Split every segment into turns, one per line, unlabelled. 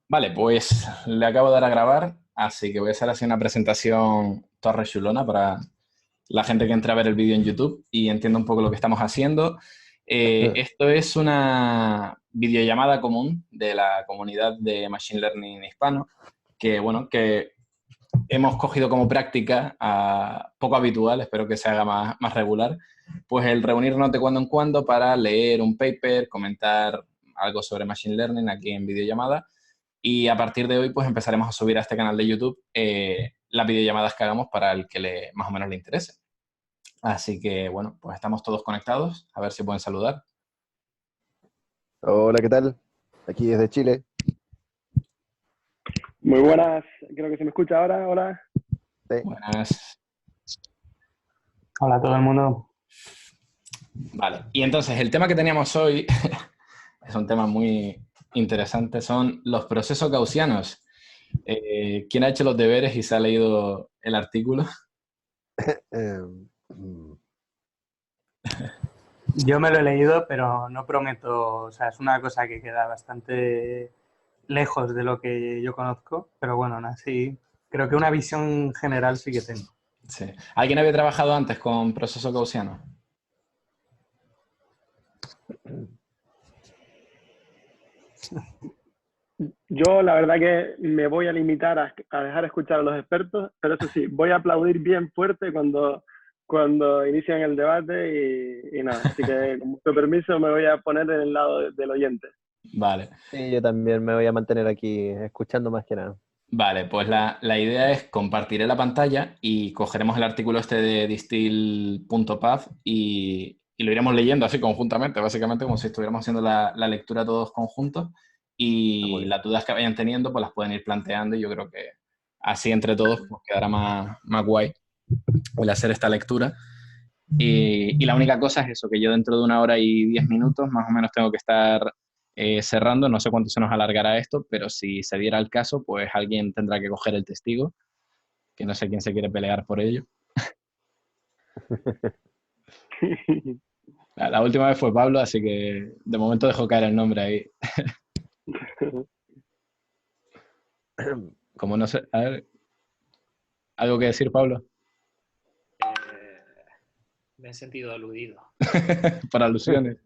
Vale, pues le acabo de dar a grabar, así que voy a hacer así una presentación torre chulona para la gente que entre a ver el vídeo en YouTube y entienda un poco lo que estamos haciendo. Esto es una videollamada común de la comunidad de Machine Learning hispano, que bueno, que hemos cogido como práctica poco habitual, espero que se haga más regular, pues el reunirnos de cuando en cuando para leer un paper, comentar algo sobre Machine Learning aquí en videollamada. Y a partir de hoy, pues empezaremos a subir a este canal de YouTube las videollamadas que hagamos para el que más o menos le interese. Así que, bueno, pues estamos todos conectados. A ver si pueden saludar.
Hola, ¿qué tal? Aquí desde Chile.
Muy buenas, creo que se me escucha ahora. Hola.
Sí.
Buenas.
Hola a todo el mundo.
Vale, y entonces el tema que teníamos hoy es un tema muy interesante, son los procesos gaussianos. ¿Quién ha hecho los deberes y se ha leído el artículo?
Mm,
Yo me lo he leído, pero no prometo, o sea, es una cosa que queda bastante lejos de lo que yo conozco, pero bueno, aún así, creo que una visión general sí que tengo.
Sí. ¿Alguien había trabajado antes con procesos gaussianos?
Yo la verdad que me voy a limitar a dejar escuchar a los expertos, pero eso sí, voy a aplaudir bien fuerte cuando inician el debate y nada. Así que con mucho permiso me voy a poner en el lado del oyente.
Vale.
sí, yo también me voy a mantener aquí escuchando más que nada.
Vale, pues la idea es compartiré la pantalla y cogeremos el artículo este de distill.path y lo iremos leyendo así conjuntamente, básicamente como si estuviéramos haciendo la lectura todos conjuntos
Muy
y
bien.
las dudas que vayan teniendo pues las pueden ir planteando y yo creo que así entre todos pues quedará más guay el hacer esta lectura. Y la única cosa es eso, que yo dentro de 1 hora y 10 minutos más o menos tengo que estar cerrando. No sé cuánto se nos alargará esto, pero si se diera el caso, pues alguien tendrá que coger el testigo, que no sé quién se quiere pelear por ello. La última vez fue Pablo, así que de momento dejo caer el nombre ahí. Como no sé, a ver, ¿algo que decir, Pablo?
Me he sentido aludido.
Por alusiones.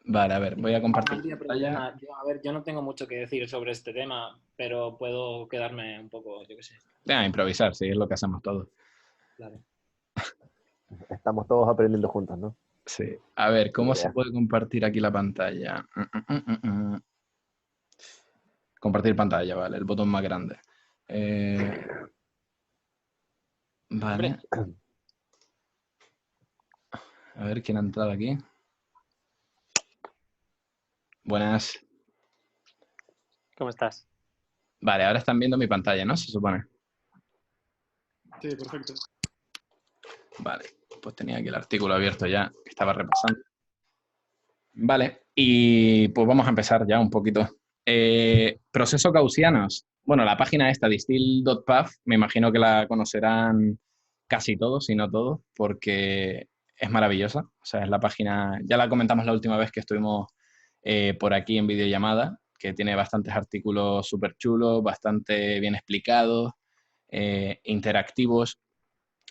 Vale, a ver, voy a compartir pantalla.
Yo no tengo mucho que decir sobre este tema, pero puedo quedarme un poco, yo qué sé.
A improvisar, sí, es lo que hacemos todos.
Claro.
Estamos todos aprendiendo juntos, ¿no?
Sí. A ver, ¿cómo se
Yeah.
puede compartir aquí la pantalla? Compartir pantalla, vale, el botón más grande. Vale. A ver quién ha entrado aquí. Buenas.
¿Cómo estás?
Vale, ahora están viendo mi pantalla, ¿no? Se supone.
Sí, perfecto.
Vale, pues tenía aquí el artículo abierto ya, que estaba repasando. Vale, y pues vamos a empezar ya un poquito. Procesos gaussianos. Bueno, la página esta, distill.path, me imagino que la conocerán casi todos, si no todos, porque es maravillosa. O sea, es la página, ya la comentamos la última vez que estuvimos por aquí en videollamada, que tiene bastantes artículos súper chulos, bastante bien explicados, interactivos.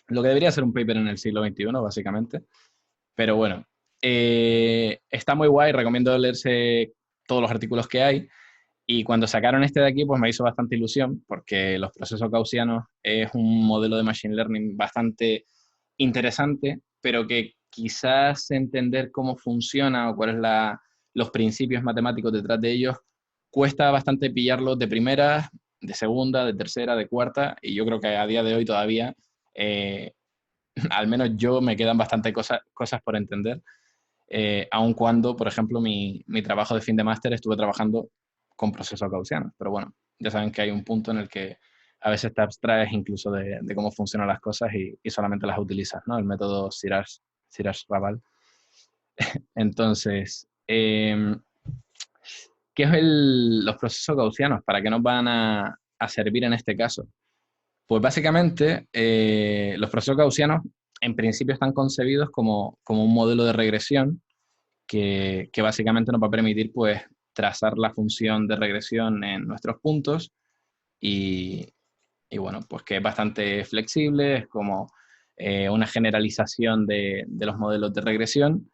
Lo que debería ser un paper en el siglo XXI, básicamente. Pero bueno, está muy guay, recomiendo leerse todos los artículos que hay. Y cuando sacaron este de aquí, pues me hizo bastante ilusión, porque los procesos gaussianos es un modelo de machine learning bastante interesante, pero que quizás entender cómo funciona o cuáles son los principios matemáticos detrás de ellos, cuesta bastante pillarlos de primera, de segunda, de tercera, de cuarta, y yo creo que a día de hoy todavía, al menos yo, me quedan bastante cosas por entender, aun cuando, por ejemplo, mi trabajo de fin de máster estuve trabajando con procesos gaussianos, pero bueno, ya saben que hay un punto en el que a veces te abstraes incluso de cómo funcionan las cosas y solamente las utilizas, ¿no? El método Siraj-Raval. Entonces, ¿qué es los procesos gaussianos? ¿Para qué nos van a servir en este caso? Pues básicamente, los procesos gaussianos en principio están concebidos como un modelo de regresión que básicamente nos va a permitir pues trazar la función de regresión en nuestros puntos y bueno, pues que es bastante flexible, es como una generalización de los modelos de regresión,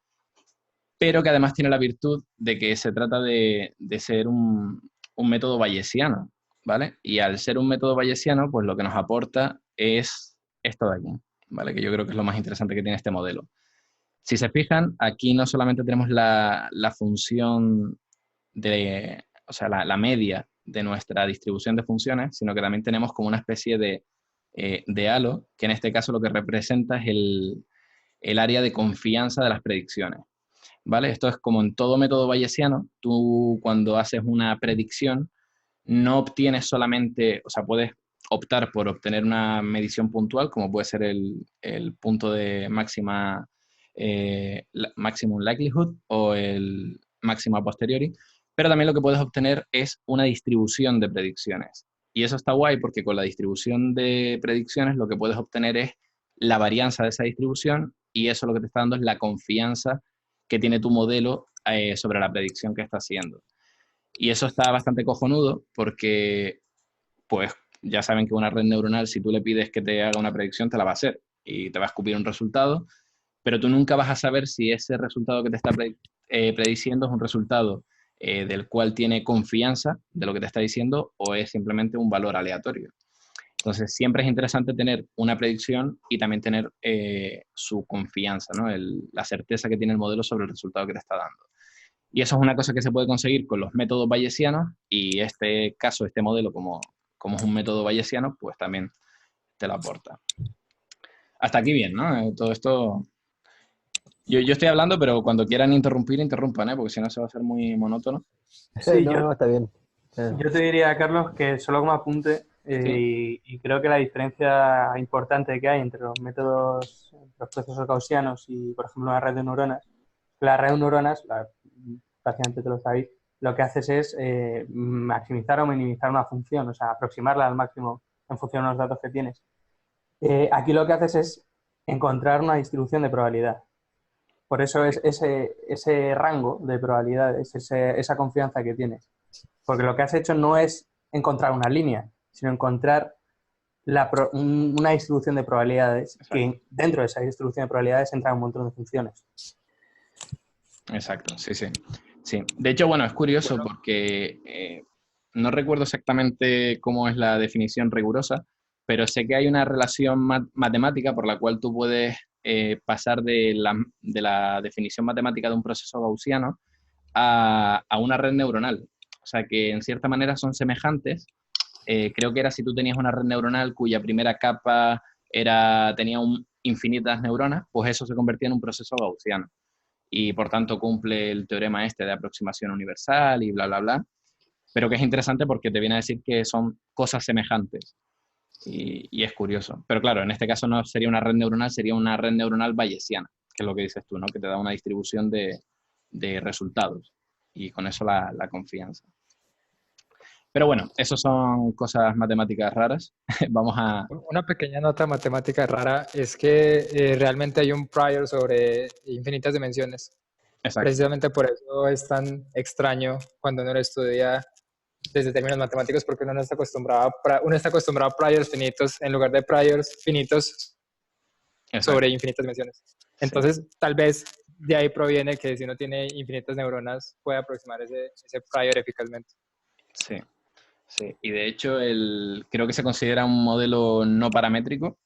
pero que además tiene la virtud de que se trata de ser un método bayesiano, ¿vale? Y al ser un método bayesiano, pues lo que nos aporta es esto de aquí, ¿vale? Que yo creo que es lo más interesante que tiene este modelo. Si se fijan, aquí no solamente tenemos la función o sea, la media de nuestra distribución de funciones, sino que también tenemos como una especie de halo, que en este caso lo que representa es el área de confianza de las predicciones, ¿vale? Esto es como en todo método bayesiano, tú cuando haces una predicción no obtienes solamente, o sea, puedes optar por obtener una medición puntual, como puede ser el punto de máxima maximum likelihood o el máximo a posteriori, pero también lo que puedes obtener es una distribución de predicciones. Y eso está guay porque con la distribución de predicciones lo que puedes obtener es la varianza de esa distribución y eso lo que te está dando es la confianza que tiene tu modelo sobre la predicción que está haciendo. Y eso está bastante cojonudo porque, pues, ya saben que una red neuronal, si tú le pides que te haga una predicción, te la va a hacer y te va a escupir un resultado, pero tú nunca vas a saber si ese resultado que te está prediciendo es un resultado del cual tiene confianza de lo que te está diciendo o es simplemente un valor aleatorio. Entonces, siempre es interesante tener una predicción y también tener su confianza, ¿no? La certeza que tiene el modelo sobre el resultado que te está dando. Y eso es una cosa que se puede conseguir con los métodos bayesianos y este caso, este modelo, como es un método bayesiano, pues también te lo aporta. Hasta aquí bien, ¿no? Todo esto... Yo estoy hablando, pero cuando quieran interrumpir, interrumpan, ¿eh? Porque si no se va a hacer muy monótono.
Sí,
No, está bien.
yo te diría, Carlos, que solo como apunte,
Sí.
y creo que la diferencia importante que hay entre los métodos, los procesos gaussianos y, por ejemplo, una red de neuronas, la red de neuronas, prácticamente te lo sabéis, lo que haces es maximizar o minimizar una función, o sea, aproximarla al máximo en función de los datos que tienes. Aquí lo que haces es encontrar una distribución de probabilidad. Por eso es ese rango de probabilidades, esa confianza que tienes. Porque lo que has hecho no es encontrar una línea, sino encontrar una distribución de probabilidades.
Exacto.
Que dentro de esa distribución de probabilidades entran un montón de funciones.
Exacto, sí, sí. Sí. De hecho, bueno, es curioso porque no recuerdo exactamente cómo es la definición rigurosa, pero sé que hay una relación matemática por la cual tú puedes pasar de la definición matemática de un proceso gaussiano a una red neuronal. O sea que en cierta manera son semejantes. Creo que era si tú tenías una red neuronal cuya primera capa tenía infinitas neuronas, pues eso se convertía en un proceso gaussiano y por tanto cumple el teorema este de aproximación universal y bla, bla, bla, pero que es interesante porque te viene a decir que son cosas semejantes y es curioso. Pero claro, en este caso no sería una red neuronal, sería una red neuronal bayesiana, que es lo que dices tú, ¿no? Que te da una distribución de resultados y con eso la confianza. Pero bueno, eso son cosas matemáticas raras. Vamos a...
Una pequeña nota matemática rara es que realmente hay un prior sobre infinitas dimensiones.
Exacto.
Precisamente por eso es tan extraño cuando uno lo estudia desde términos matemáticos, porque uno está acostumbrado a priors finitos en lugar de priors finitos sobre infinitas dimensiones. Entonces, tal vez de ahí proviene que si uno tiene infinitas neuronas, puede aproximar ese prior eficazmente.
Sí. Sí, y de hecho creo que se considera un modelo no paramétrico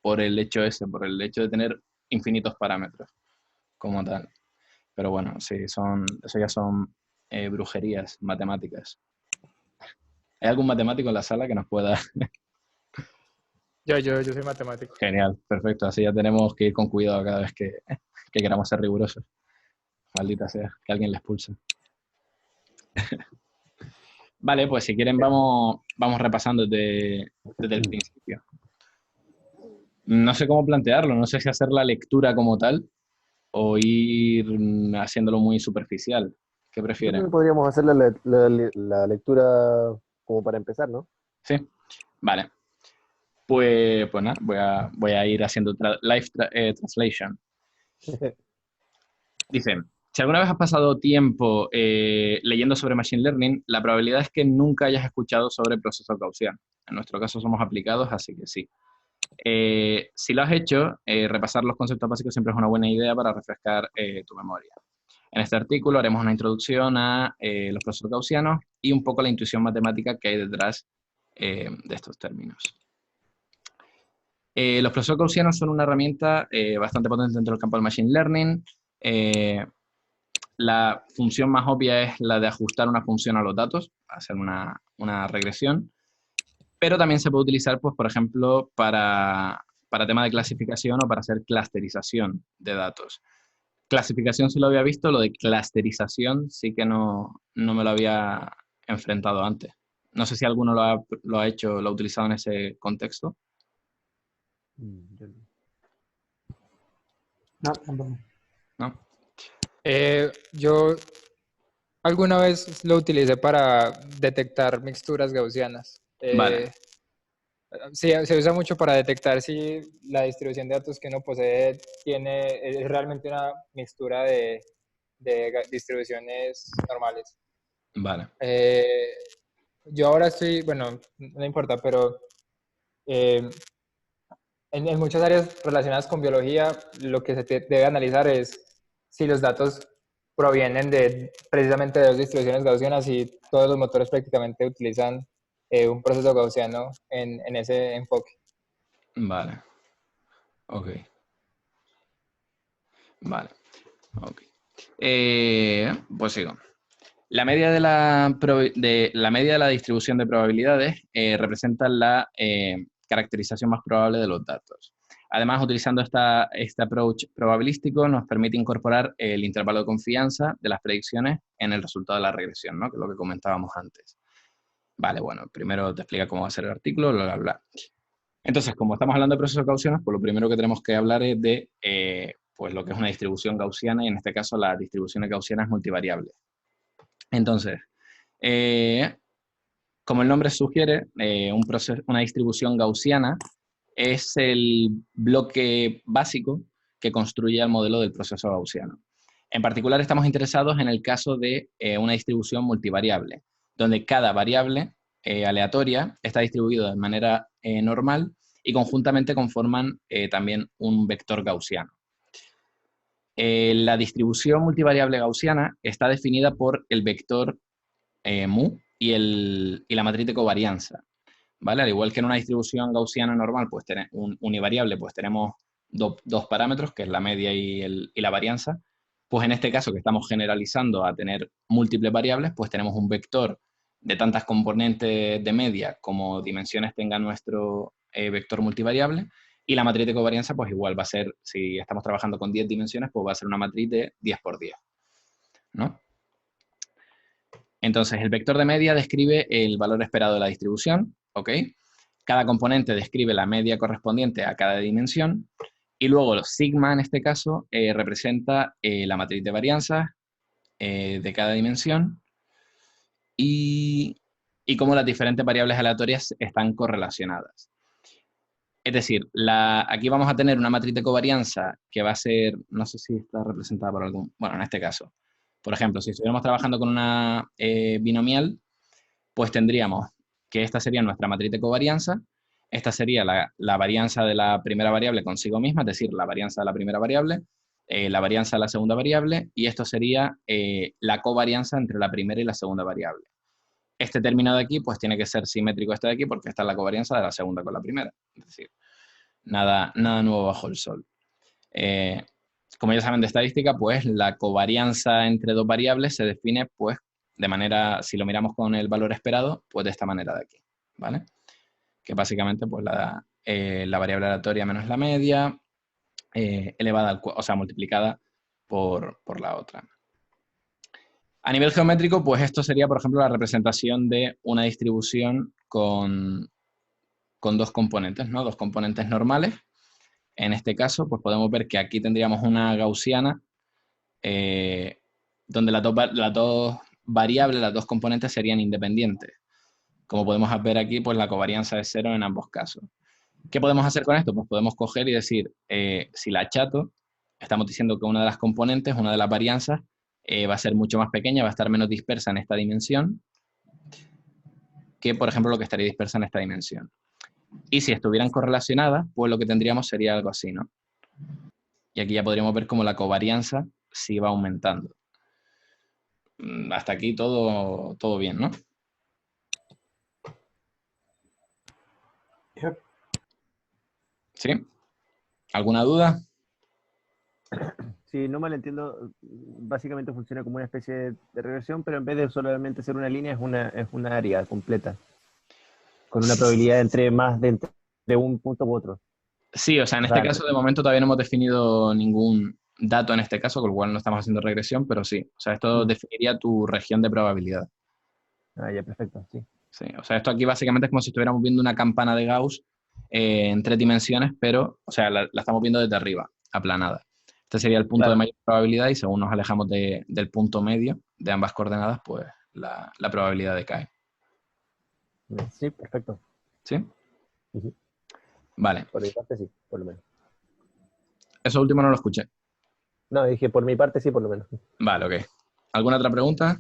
por el hecho de tener infinitos parámetros como tal. Pero bueno, sí, eso ya son brujerías matemáticas. ¿Hay algún matemático en la sala que nos pueda...?
Yo soy matemático.
Genial, perfecto. Así ya tenemos que ir con cuidado cada vez que queramos ser rigurosos. Maldita sea, que alguien les expulse. Vale, pues si quieren vamos repasando desde el principio. No sé cómo plantearlo, no sé si hacer la lectura como tal o ir haciéndolo muy superficial. ¿Qué
Yo creo
prefieren?
que podríamos hacer la lectura como para empezar, ¿no?
Sí, vale. Pues nada, voy a ir haciendo live translation. Dice, Si alguna vez has pasado tiempo leyendo sobre Machine Learning, la probabilidad es que nunca hayas escuchado sobre procesos gaussianos. En nuestro caso somos aplicados, así que sí. Si lo has hecho, repasar los conceptos básicos siempre es una buena idea para refrescar tu memoria. En este artículo haremos una introducción a los procesos gaussianos y un poco la intuición matemática que hay detrás de estos términos. Los procesos gaussianos son una herramienta bastante potente dentro del campo del Machine Learning. La función más obvia es la de ajustar una función a los datos, hacer una regresión, pero también se puede utilizar, pues, por ejemplo, para temas de clasificación o para hacer clusterización de datos. Clasificación sí lo había visto, lo de clusterización sí que no me lo había enfrentado antes. No sé si alguno lo ha hecho, lo ha utilizado en ese contexto.
Yo no.
No, tampoco.
¿No?
Yo alguna vez lo utilicé para detectar mixturas gaussianas.
Vale.
Sí, se usa mucho para detectar si la distribución de datos que uno posee es realmente una mixtura de distribuciones normales.
Vale.
Yo ahora estoy, bueno, no importa, pero en muchas áreas relacionadas con biología, lo que se debe analizar es si los datos provienen precisamente de dos distribuciones gaussianas, y todos los motores prácticamente utilizan un proceso gaussiano en ese enfoque.
Vale. Ok. Vale. Ok. Pues sigo. La media de la media de la distribución de probabilidades representa la caracterización más probable de los datos. Además, utilizando este approach probabilístico, nos permite incorporar el intervalo de confianza de las predicciones en el resultado de la regresión, ¿no? Que es lo que comentábamos antes. Vale, bueno, primero te explica cómo va a ser el artículo, bla, bla, bla. Entonces, como estamos hablando de procesos gaussianos, pues lo primero que tenemos que hablar es de pues lo que es una distribución gaussiana, y en este caso la distribución gaussiana es multivariable. Entonces, como el nombre sugiere, una distribución gaussiana es el bloque básico que construye el modelo del proceso gaussiano. En particular, estamos interesados en el caso de una distribución multivariable, donde cada variable aleatoria está distribuida de manera normal y conjuntamente conforman también un vector gaussiano. La distribución multivariable gaussiana está definida por el vector mu y la matriz de covarianza, ¿vale? Al igual que en una distribución gaussiana normal, pues univariable, pues tenemos dos parámetros, que es la media y la varianza. Pues en este caso, que estamos generalizando a tener múltiples variables, pues tenemos un vector de tantas componentes de media como dimensiones tenga nuestro vector multivariable, y la matriz de covarianza, pues igual va a ser, si estamos trabajando con 10 dimensiones, pues va a ser una matriz de 10 por 10, ¿no? Entonces, el vector de media describe el valor esperado de la distribución, ¿ok? Cada componente describe la media correspondiente a cada dimensión, y luego los sigma, en este caso, representa la matriz de varianza de cada dimensión y cómo las diferentes variables aleatorias están correlacionadas. Es decir, aquí vamos a tener una matriz de covarianza que va a ser, no sé si está representada por algún, bueno, en este caso, por ejemplo, si estuviéramos trabajando con una binomial, pues tendríamos que esta sería nuestra matriz de covarianza, esta sería la varianza de la primera variable consigo misma, es decir, la varianza de la primera variable, la varianza de la segunda variable, y esto sería la covarianza entre la primera y la segunda variable. Este término de aquí, pues tiene que ser simétrico a este de aquí, porque esta es la covarianza de la segunda con la primera. Es decir, nada nuevo bajo el sol. Como ya saben de estadística, pues la covarianza entre dos variables se define, pues, de manera, si lo miramos con el valor esperado, pues de esta manera de aquí, ¿vale? Que básicamente, pues, la variable aleatoria menos la media, elevada o sea, multiplicada por la otra. A nivel geométrico, pues esto sería, por ejemplo, la representación de una distribución con dos componentes, ¿no? Dos componentes normales. En este caso, pues podemos ver que aquí tendríamos una gaussiana donde las dos variables, las dos componentes serían independientes. Como podemos ver aquí, pues la covarianza es 0 en ambos casos. ¿Qué podemos hacer con esto? Pues podemos coger y decir, si la achato, estamos diciendo que una de las componentes, una de las varianzas, va a ser mucho más pequeña, va a estar menos dispersa en esta dimensión que, por ejemplo, lo que estaría dispersa en esta dimensión. Y si estuvieran correlacionadas, pues lo que tendríamos sería algo así, ¿no? Y aquí ya podríamos ver cómo la covarianza sí va aumentando. Hasta aquí todo bien, ¿no?
Yep.
¿Sí? ¿Alguna duda?
Si no mal entiendo, básicamente funciona como una especie de regresión, pero en vez de solamente ser una línea, es una área completa, con una probabilidad entre un punto u otro.
Sí, o sea, en
O
este
sea,
caso de momento todavía no hemos definido ningún dato en este caso, con lo cual no estamos haciendo regresión, pero sí. O sea, esto definiría tu región de probabilidad.
ya, perfecto, sí.
Sí, o sea, esto aquí básicamente es como si estuviéramos viendo una campana de Gauss en 3 dimensiones, pero, o sea, la estamos viendo desde arriba, aplanada. Este sería el punto de
Claro.
mayor probabilidad y según nos alejamos del punto medio de ambas coordenadas, pues la probabilidad decae.
Sí, perfecto.
¿Sí?
Ujú.
Vale.
Por mi parte sí, por lo menos.
Eso último no lo escuché.
No, dije por mi parte sí, por lo menos.
Vale, ok. ¿Alguna otra pregunta?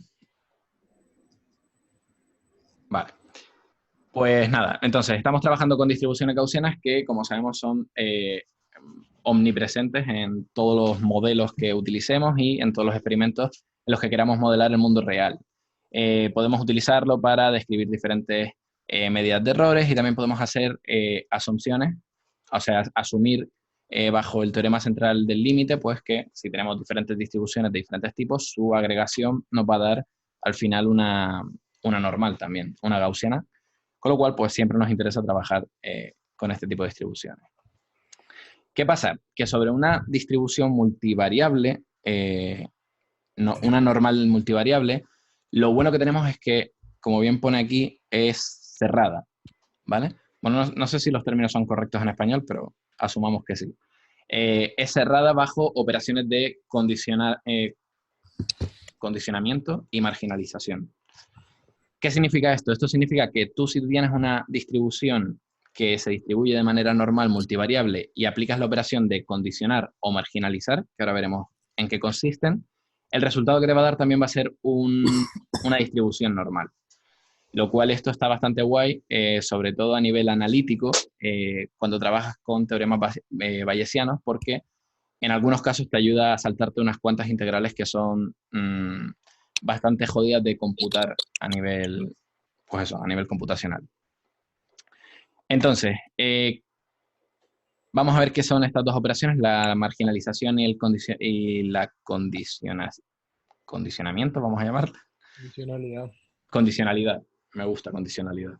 Vale. Pues nada, entonces estamos trabajando con distribuciones gaussianas que, como sabemos, son omnipresentes en todos los modelos que utilicemos y en todos los experimentos en los que queramos modelar el mundo real. Podemos utilizarlo para describir diferentes medidas de errores y también podemos hacer asunciones, o sea, asumir bajo el teorema central del límite, pues que si tenemos diferentes distribuciones de diferentes tipos, su agregación nos va a dar al final una normal también, una gaussiana. Con lo cual, pues siempre nos interesa trabajar con este tipo de distribuciones. ¿Qué pasa? Que sobre una distribución multivariable, una normal multivariable, lo bueno que tenemos es que, como bien pone aquí, es cerrada, ¿vale? Bueno, no sé si los términos son correctos en español, pero asumamos que sí. Es cerrada bajo operaciones de condicionamiento y marginalización. ¿Qué significa esto? Esto significa que tú, si tienes una distribución que se distribuye de manera normal multivariable y aplicas la operación de condicionar o marginalizar, que ahora veremos en qué consisten, el resultado que te va a dar también va a ser una distribución normal. Lo cual esto está bastante guay, sobre todo a nivel analítico, cuando trabajas con teoremas bayesianos, porque en algunos casos te ayuda a saltarte unas cuantas integrales que son bastante jodidas de computar a nivel, pues eso, a nivel computacional. Entonces, vamos a ver qué son estas dos operaciones, la marginalización y la condicionamiento, vamos a llamarla.
Condicionalidad.
Condicionalidad, me gusta condicionalidad.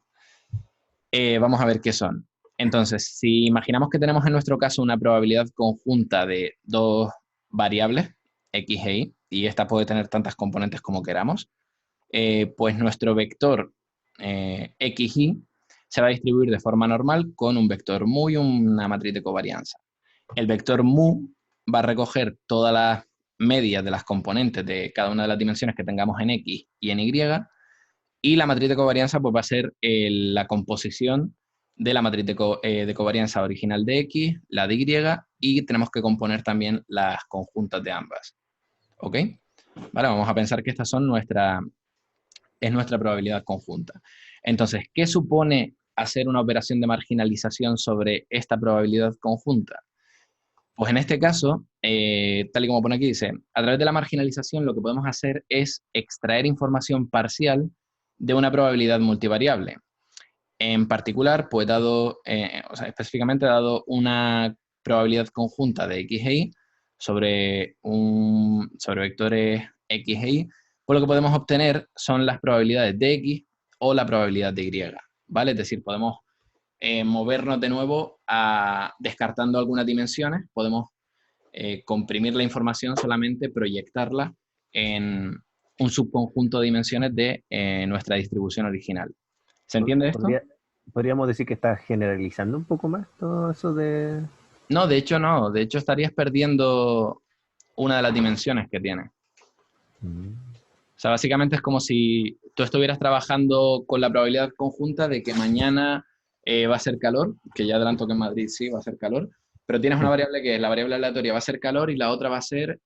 Vamos a ver qué son. Entonces, si imaginamos que tenemos en nuestro caso una probabilidad conjunta de dos variables, x e y esta puede tener tantas componentes como queramos, pues nuestro vector xy se va a distribuir de forma normal con un vector mu y una matriz de covarianza. El vector mu va a recoger todas las medias de las componentes de cada una de las dimensiones que tengamos en x y en y, y la matriz de covarianza pues, va a ser la composición de la matriz de covarianza original de x, la de y, y tenemos que componer también las conjuntas de ambas. ¿Ok? Vale, vamos a pensar que estas son es nuestra probabilidad conjunta. Entonces, ¿qué supone hacer una operación de marginalización sobre esta probabilidad conjunta? Pues en este caso, tal y como pone aquí, dice, a través de la marginalización lo que podemos hacer es extraer información parcial de una probabilidad multivariable. En particular, pues específicamente dado una probabilidad conjunta de x e y sobre vectores x e y, pues lo que podemos obtener son las probabilidades de x o la probabilidad de y, ¿vale? Es decir, podemos movernos de nuevo descartando algunas dimensiones, podemos comprimir la información, solamente proyectarla en un subconjunto de dimensiones de nuestra distribución original. ¿Se entiende esto?
¿Podríamos decir que está generalizando un poco más todo eso de...?
No, de hecho no. De hecho estarías perdiendo una de las dimensiones que tiene. O sea, básicamente es como si tú estuvieras trabajando con la probabilidad conjunta de que mañana va a ser calor, que ya adelanto que en Madrid sí va a ser calor, pero tienes una variable que es la variable aleatoria va a ser calor y la otra va a ser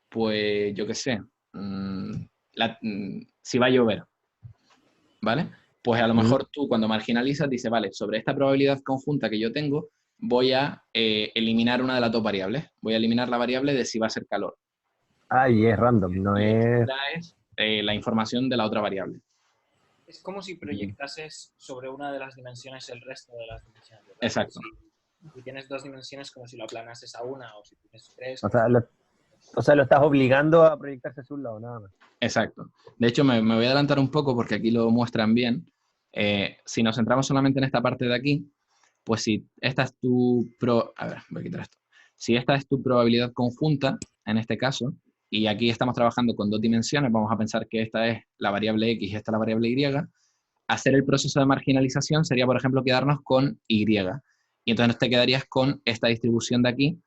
pues yo qué sé, si va a llover, ¿vale? Pues a lo mejor tú cuando marginalizas dices, vale, sobre esta probabilidad conjunta que yo tengo, voy a eliminar una de las dos variables. Voy a eliminar la variable de si va a ser calor.
Ah, y es random, no
Y
es...
extraes la información de la otra variable.
Es como si proyectases sobre una de las dimensiones el resto de las dimensiones, ¿verdad?
Exacto.
Si tienes 2 dimensiones, como si lo aplanases a una, o si tienes 3.
O sea, lo estás obligando a proyectarse hacia un lado, nada más.
Exacto. De hecho, me voy a adelantar un poco porque aquí lo muestran bien. Si nos centramos solamente en esta parte de aquí, pues si esta es tu a ver, voy a quitar esto. Si esta es tu probabilidad conjunta, en este caso, y aquí estamos trabajando con 2 dimensiones, vamos a pensar que esta es la variable X y esta la variable Y, hacer el proceso de marginalización sería, por ejemplo, quedarnos con Y. Y entonces te quedarías con esta distribución de aquí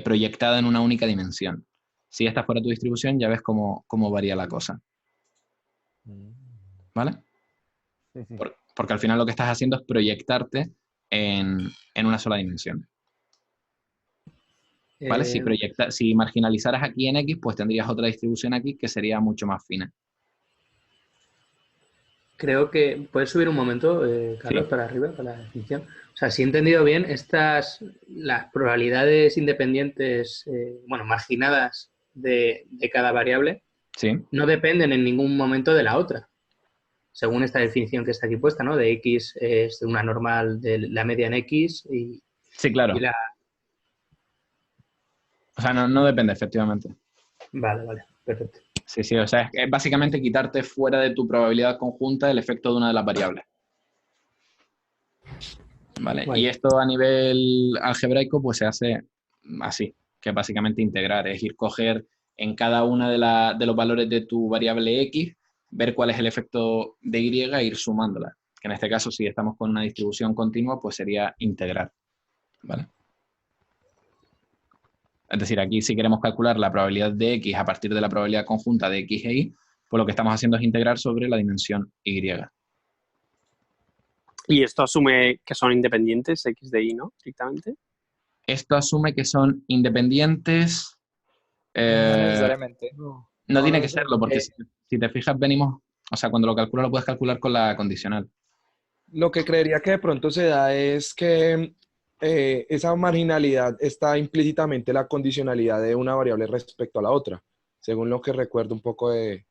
proyectada en una única dimensión. Si esta fuera tu distribución, ya ves cómo varía la cosa. ¿Vale?
Sí, sí.
Porque al final lo que estás haciendo es proyectarte en una sola dimensión. ¿Vale? Si marginalizaras aquí en X, pues tendrías otra distribución aquí que sería mucho más fina.
Creo que puedes subir un momento, Carlos,
Sí.
para arriba, para la definición. O sea, si he entendido bien, las probabilidades independientes, bueno, marginadas de cada variable,
Sí.
no dependen en ningún momento de la otra. Según esta definición que está aquí puesta, ¿no? De X es una normal de la media en X y
Sí, claro. O sea, no depende, efectivamente.
Vale, perfecto.
Sí, o sea, es básicamente quitarte fuera de tu probabilidad conjunta el efecto de una de las variables. ¿Vale?
Guay.
Y esto a nivel algebraico pues se hace así, que es básicamente integrar, es ir coger en cada una de los valores de tu variable X, ver cuál es el efecto de Y e ir sumándola. Que en este caso, si estamos con una distribución continua, pues sería integrar. ¿Vale? Es decir, aquí si queremos calcular la probabilidad de X a partir de la probabilidad conjunta de X e Y, pues lo que estamos haciendo es integrar sobre la dimensión Y.
Y esto asume que son independientes X de Y, ¿no? Estrictamente.
Esto asume que son independientes.
No necesariamente.
No tiene que serlo, porque si te fijas, venimos, o sea, cuando lo calculas, lo puedes calcular con la condicional.
Lo que creería que de pronto se da es que esa marginalidad está implícitamente en la condicionalidad de una variable respecto a la otra, según lo que recuerdo un poco de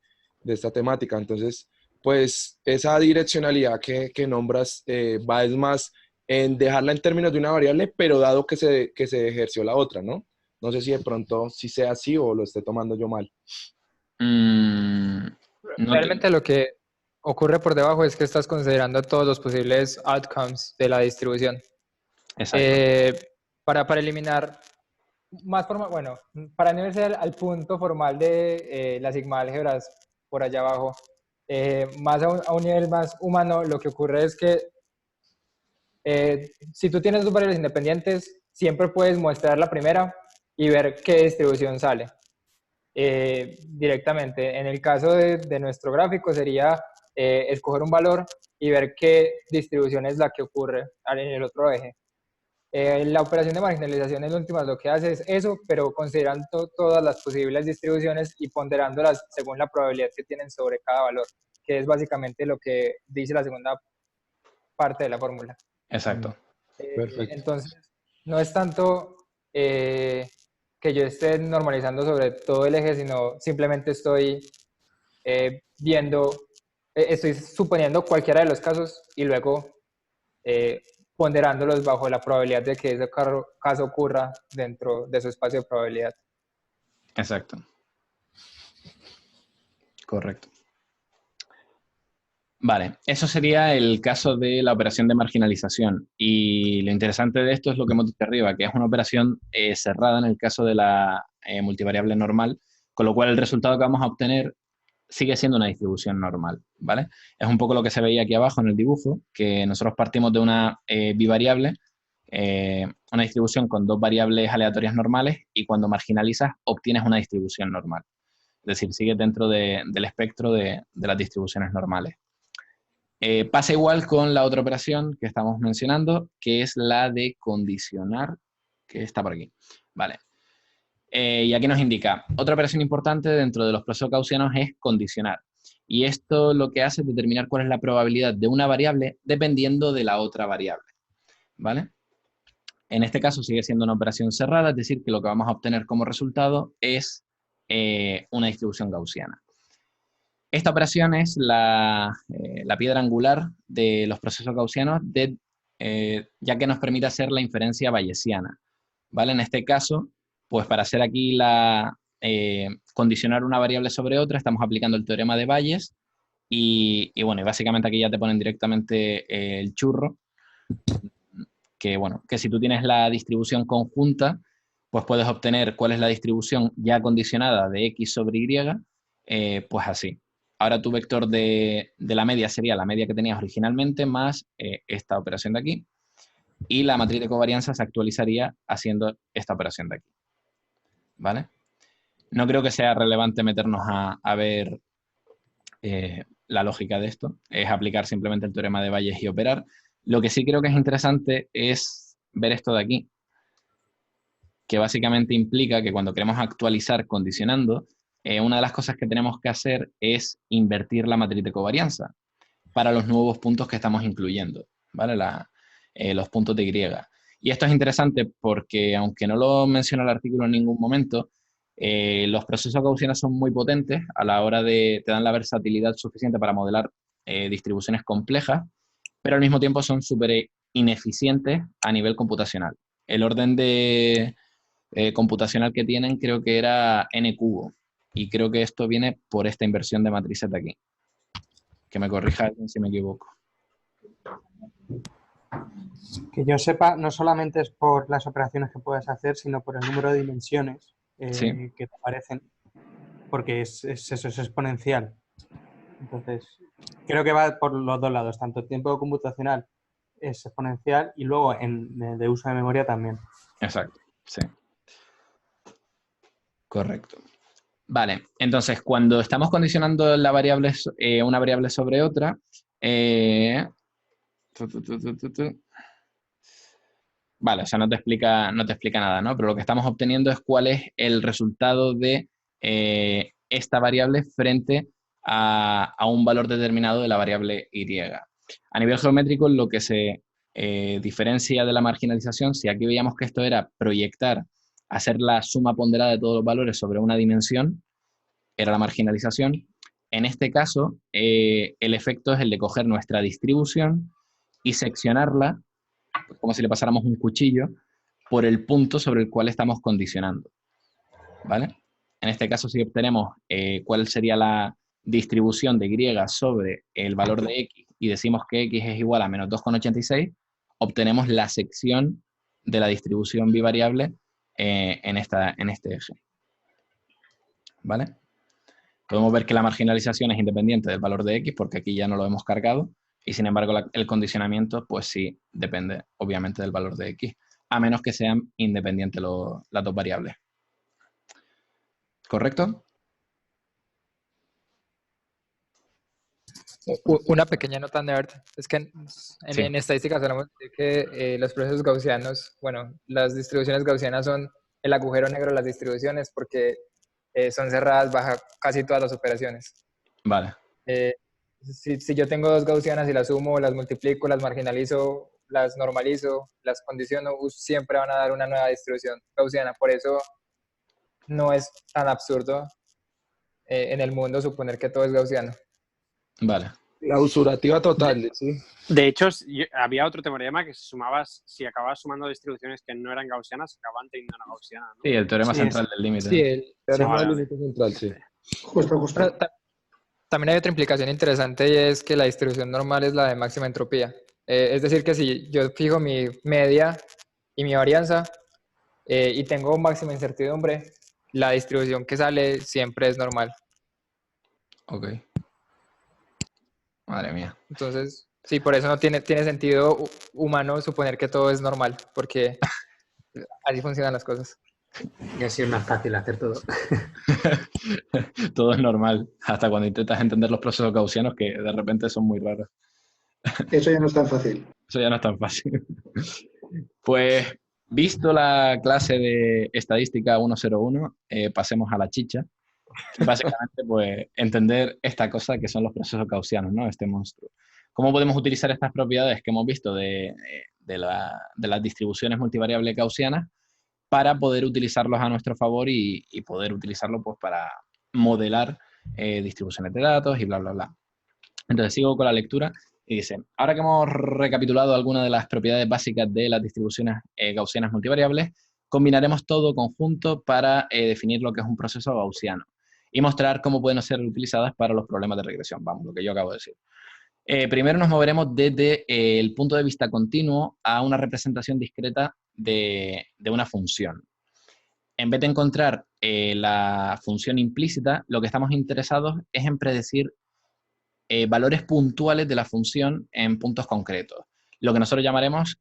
esta temática. Entonces, pues esa direccionalidad que nombras va es más en dejarla en términos de una variable, pero dado que se ejerció la otra, ¿no? No sé si de pronto sí sea así o lo esté tomando yo mal.
Realmente lo que ocurre por debajo es que estás considerando todos los posibles outcomes de la distribución.
Exacto.
Para eliminar más forma, bueno, para no irse al punto formal de la sigma álgebras por allá abajo, más a un nivel más humano, lo que ocurre es que si tú tienes dos variables independientes, siempre puedes mostrar la primera y ver qué distribución sale. Directamente. En el caso de nuestro gráfico sería escoger un valor y ver qué distribución es la que ocurre en el otro eje. La operación de marginalización en últimas lo que hace es eso, pero considerando todas las posibles distribuciones y ponderándolas según la probabilidad que tienen sobre cada valor, que es básicamente lo que dice la segunda parte de la fórmula.
Exacto.
Perfecto.
Entonces, no es tanto que yo esté normalizando sobre todo el eje, sino simplemente estoy estoy suponiendo cualquiera de los casos y luego ponderándolos bajo la probabilidad de que ese caso ocurra dentro de su espacio de probabilidad.
Exacto. Correcto. Vale, eso sería el caso de la operación de marginalización. Y lo interesante de esto es lo que hemos dicho arriba, que es una operación cerrada en el caso de la multivariable normal, con lo cual el resultado que vamos a obtener sigue siendo una distribución normal, ¿vale? Es un poco lo que se veía aquí abajo en el dibujo, que nosotros partimos de una bivariable, una distribución con dos variables aleatorias normales, y cuando marginalizas obtienes una distribución normal. Es decir, sigue dentro del espectro de las distribuciones normales. Pasa igual con la otra operación que estamos mencionando, que es la de condicionar, que está por aquí. Vale. Y aquí nos indica, otra operación importante dentro de los procesos gaussianos es condicionar. Y esto lo que hace es determinar cuál es la probabilidad de una variable dependiendo de la otra variable, ¿vale? En este caso sigue siendo una operación cerrada, es decir, que lo que vamos a obtener como resultado es una distribución gaussiana. Esta operación es la piedra angular de los procesos gaussianos, ya que nos permite hacer la inferencia bayesiana, ¿vale? En este caso, pues para hacer aquí condicionar una variable sobre otra, estamos aplicando el teorema de Bayes y bueno, y básicamente aquí ya te ponen directamente el churro, que bueno, que si tú tienes la distribución conjunta, pues puedes obtener cuál es la distribución ya condicionada de X sobre Y, pues así. Ahora tu vector de la media sería la media que tenías originalmente más esta operación de aquí, y la matriz de covarianza se actualizaría haciendo esta operación de aquí, ¿vale? No creo que sea relevante meternos a ver la lógica de esto, es aplicar simplemente el teorema de Bayes y operar. Lo que sí creo que es interesante es ver esto de aquí, que básicamente implica que cuando queremos actualizar condicionando, una de las cosas que tenemos que hacer es invertir la matriz de covarianza para los nuevos puntos que estamos incluyendo, ¿vale? Los puntos de Y. Y esto es interesante porque, aunque no lo menciona el artículo en ningún momento, los procesos gaussianos son muy potentes a la hora te dan la versatilidad suficiente para modelar distribuciones complejas, pero al mismo tiempo son súper ineficientes a nivel computacional. El orden computacional que tienen creo que era n cubo, y creo que esto viene por esta inversión de matrices de aquí. Que me corrija alguien si me equivoco.
Que yo sepa, no solamente es por las operaciones que puedes hacer, sino por el número de dimensiones
Sí.
que te aparecen, porque eso, es exponencial. Entonces, creo que va por los dos lados, tanto el tiempo computacional es exponencial y luego de uso de memoria también.
Exacto, sí. Correcto. Vale, entonces cuando estamos condicionando una variable sobre otra, vale, o sea, no te explica nada, ¿no? Pero lo que estamos obteniendo es cuál es el resultado de esta variable frente a un valor determinado de la variable Y. A nivel geométrico, lo que se diferencia de la marginalización, si aquí veíamos que esto era proyectar, hacer la suma ponderada de todos los valores sobre una dimensión, era la marginalización. En este caso, el efecto es el de coger nuestra distribución y seccionarla, como si le pasáramos un cuchillo, por el punto sobre el cual estamos condicionando, ¿vale? En este caso, si obtenemos cuál sería la distribución de Y sobre el valor de X y decimos que X es igual a menos 2,86, obtenemos la sección de la distribución bivariable en este eje, ¿vale? Podemos ver que la marginalización es independiente del valor de X, porque aquí ya no lo hemos cargado, y sin embargo el condicionamiento, pues sí, depende obviamente del valor de X, a menos que sean independientes las dos variables. ¿Correcto?
Una pequeña nota nerd, es que en estadística solemos decir que los procesos gaussianos, bueno, las distribuciones gaussianas son el agujero negro de las distribuciones porque son cerradas bajo casi todas las operaciones.
Vale.
Si yo tengo dos gaussianas y las sumo, las multiplico, las marginalizo, las normalizo, las condiciono, siempre van a dar una nueva distribución gaussiana. Por eso no es tan absurdo en el mundo suponer que todo es gaussiano.
Vale.
La usurativa total, sí.
De hecho, había otro teorema que si acababas sumando distribuciones que no eran gaussianas, acababan teniendo una gaussiana, ¿no?
Sí, el teorema central del límite.
Sí, el
teorema del límite central, sí.
Justo.
Pero también hay otra implicación interesante y es que la distribución normal es la de máxima entropía. Es decir, que si yo fijo mi media y mi varianza y tengo máxima incertidumbre, la distribución que sale siempre es normal.
Ok. Madre mía.
Entonces, sí, por eso no tiene sentido humano suponer que todo es normal, porque así funcionan las cosas.
Y así es más fácil hacer todo.
Todo es normal, hasta cuando intentas entender los procesos gaussianos que de repente son muy raros.
Eso ya no es tan fácil.
Eso ya no es tan fácil. Pues Visto la clase de estadística 101, pasemos a la chicha. Básicamente, pues, entender esta cosa que son los procesos gaussianos, ¿no? Este monstruo. ¿Cómo podemos utilizar estas propiedades que hemos visto de las distribuciones multivariables gaussianas para poder utilizarlos a nuestro favor y poder utilizarlo, pues, para modelar distribuciones de datos y bla, bla, bla? Entonces, sigo con la lectura y dice, ahora que hemos recapitulado algunas de las propiedades básicas de las distribuciones gaussianas multivariables, combinaremos todo conjunto para definir lo que es un proceso gaussiano y mostrar cómo pueden ser utilizadas para los problemas de regresión. Vamos, lo que yo acabo de decir. Primero nos moveremos desde el punto de vista continuo a una representación discreta de una función. En vez de encontrar la función implícita, lo que estamos interesados es en predecir valores puntuales de la función en puntos concretos. Lo que nosotros llamaremos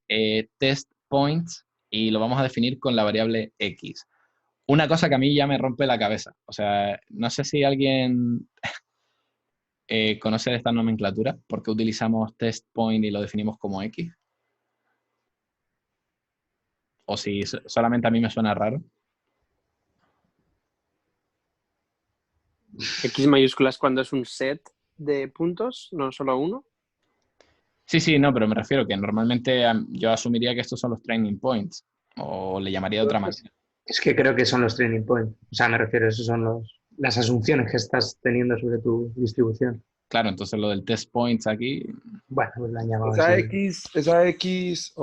test points y lo vamos a definir con la variable x. Una cosa que a mí ya me rompe la cabeza. O sea, no sé si alguien conoce esta nomenclatura. ¿Por qué utilizamos test point y lo definimos como x? O si solamente a mí me suena raro.
X mayúsculas cuando es un set de puntos, no solo uno.
Sí, no, pero me refiero que normalmente yo asumiría que estos son los training points. O le llamaría de otra manera.
Es que creo que son los training points. O sea, me refiero, esos son las asunciones que estás teniendo sobre tu distribución.
Claro, entonces lo del test points aquí...
Bueno, pues la llamamos
Esa X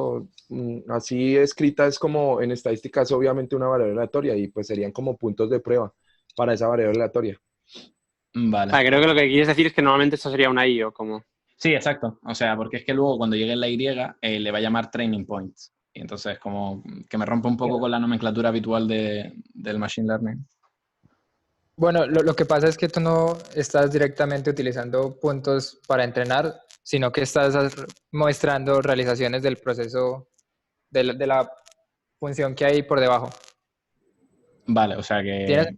así escrita es como en estadística es obviamente una variable aleatoria y pues serían como puntos de prueba para esa variable aleatoria.
Vale.
Creo que lo que quieres decir es que normalmente esto sería una I o como...
Sí, exacto. O sea, porque es que luego cuando llegue la Y le va a llamar training points. Y entonces como que me rompe un poco con la nomenclatura habitual del machine learning.
Bueno, lo que pasa es que tú no estás directamente utilizando puntos para entrenar, sino que estás mostrando realizaciones del proceso de la función que hay por debajo.
Vale, o sea que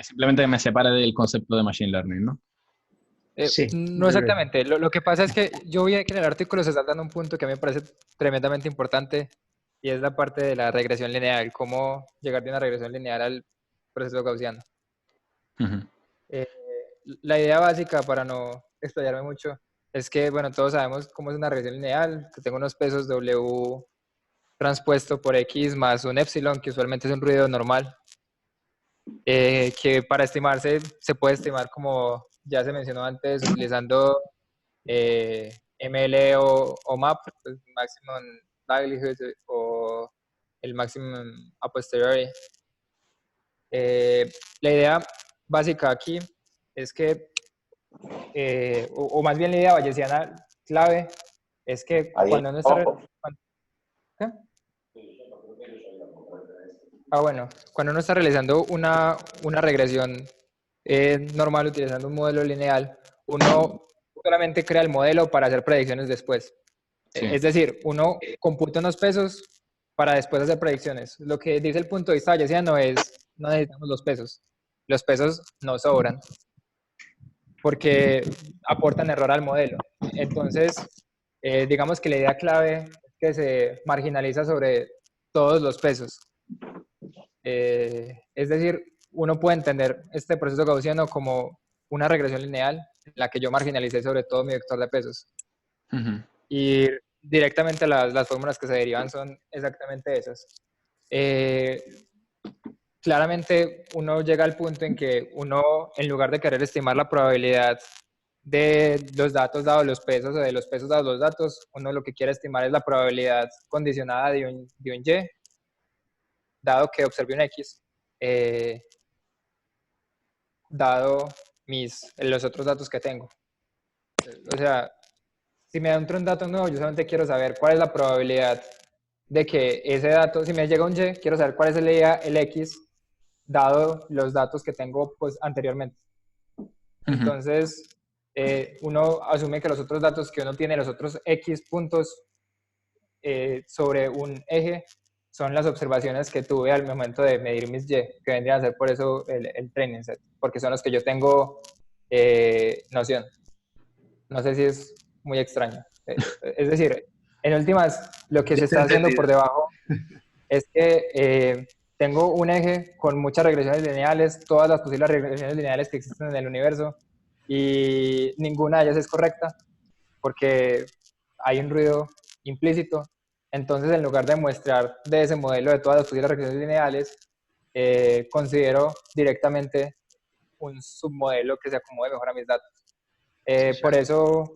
simplemente me separe del concepto de machine learning, ¿no?
Sí.
No exactamente. Lo que pasa es que yo vi que en el artículo se está dando un punto que a mí me parece tremendamente importante y es la parte de la regresión lineal, cómo llegar de una regresión lineal al proceso gaussiano.
Uh-huh.
La idea básica, para no explayarme mucho, es que, bueno, todos sabemos cómo es una regresión lineal, que tengo unos pesos W transpuesto por X más un epsilon, que usualmente es un ruido normal, que para estimarse se puede estimar como ya se mencionó antes, utilizando ML o MAP, pues, Maximum Likelihood o el Maximum a posteriori. La idea básica aquí es que, o más bien la idea bayesiana clave, es que cuando uno está... ¿Qué? Cuando uno está realizando una regresión normal utilizando un modelo lineal, uno solamente crea el modelo para hacer predicciones después. Sí. Es decir, uno computa unos pesos para después hacer predicciones. Lo que dice el punto de vista bayesiano es, no necesitamos los pesos. Los pesos no sobran porque aportan error al modelo. Entonces, digamos que la idea clave es que se marginaliza sobre todos los pesos. Es decir, uno puede entender este proceso gaussiano como una regresión lineal en la que yo marginalicé sobre todo mi vector de pesos. Uh-huh. Y directamente las fórmulas que se derivan son exactamente esas. Claramente uno llega al punto en que uno, en lugar de querer estimar la probabilidad de los datos dados los pesos o de los pesos dados los datos, uno lo que quiere estimar es la probabilidad condicionada de un Y, dado que observé un X, dado los otros datos que tengo. O sea, si me entra un dato nuevo, yo solamente quiero saber cuál es la probabilidad de que ese dato, si me llega un Y, quiero saber cuál es el X, dado los datos que tengo pues, anteriormente. Uh-huh. Entonces, uno asume que los otros datos que uno tiene, los otros X puntos sobre un eje, son las observaciones que tuve al momento de medir mis Y, que vendrían a ser por eso el training set, porque son los que yo tengo noción. No sé si es muy extraño. Es decir, en últimas, lo que se está haciendo por debajo es que tengo un eje con muchas regresiones lineales, todas las posibles regresiones lineales que existen en el universo, y ninguna de ellas es correcta porque hay un ruido implícito. Entonces, en lugar de mostrar de ese modelo de todas las posibles regresiones lineales, considero directamente un submodelo que se acomode mejor a mis datos. Por eso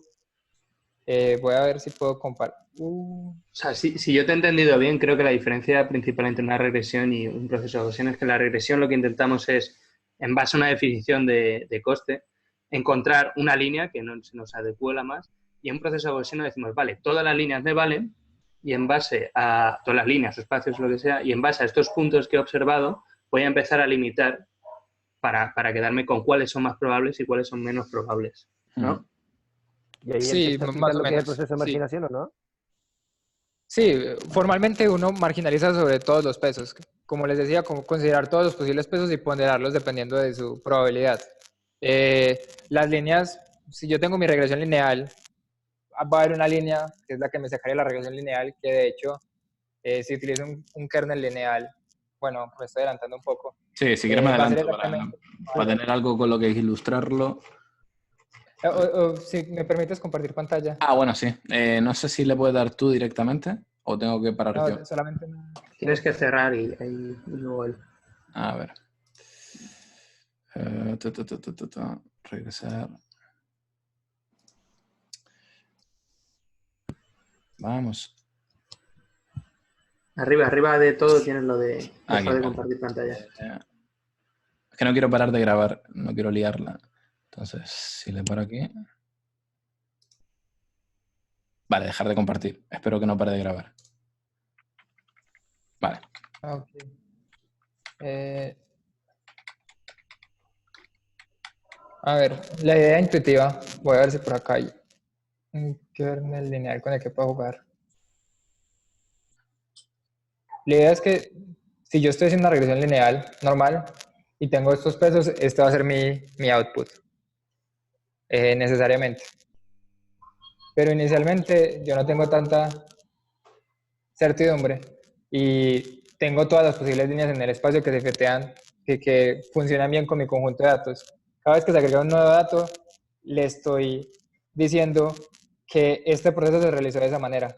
voy a ver si puedo comparar.
O sea, si yo te he entendido bien, creo que la diferencia principal entre una regresión y un proceso de Gaussian es que la regresión lo que intentamos es, en base a una definición de coste, encontrar una línea que no se nos adecue la más, y en un proceso de Gaussian decimos, vale, todas las líneas me valen, y en base a todas las líneas, espacios, lo que sea, y en base a estos puntos que he observado, voy a empezar a limitar para quedarme con cuáles son más probables y cuáles son menos probables, ¿no?
Y ahí
Sí,
empieza a
más
explicar
o
lo que es el
menos.
proceso de
Sí.
marginación, ¿o no?
Sí, formalmente uno marginaliza sobre todos los pesos. Como les decía, como considerar todos los posibles pesos y ponderarlos dependiendo de su probabilidad. Las líneas, si yo tengo mi regresión lineal, va a haber una línea que es la que me sacaría la regresión lineal, que de hecho, si utilizo un kernel lineal, bueno, me estoy adelantando un poco,
Sí, si quieres me
va a ser
adelanto
exactamente...
para tener algo con lo que ilustrarlo.
si me permites compartir pantalla.
Ah, bueno, sí. No sé si le puedes dar tú directamente o tengo que parar yo.
No, solamente...
Tienes que cerrar y luego el...
A ver. Regresar. Vamos.
Arriba de todo tienes lo de
Aquí,
dejar de
vale.
compartir pantalla.
Es que no quiero parar de grabar, no quiero liarla. Entonces, si le paro aquí... Vale, dejar de compartir. Espero que no pare de grabar. Vale.
Ok. A ver, la idea intuitiva, voy a ver si por acá hay un kernel lineal con el que puedo jugar. La idea es que si yo estoy haciendo una regresión lineal normal y tengo estos pesos, este va a ser mi output, necesariamente. Pero inicialmente yo no tengo tanta certidumbre y tengo todas las posibles líneas en el espacio que se fetean, que funcionan bien con mi conjunto de datos. Cada vez que se agrega un nuevo dato, le estoy diciendo que este proceso se realizó de esa manera.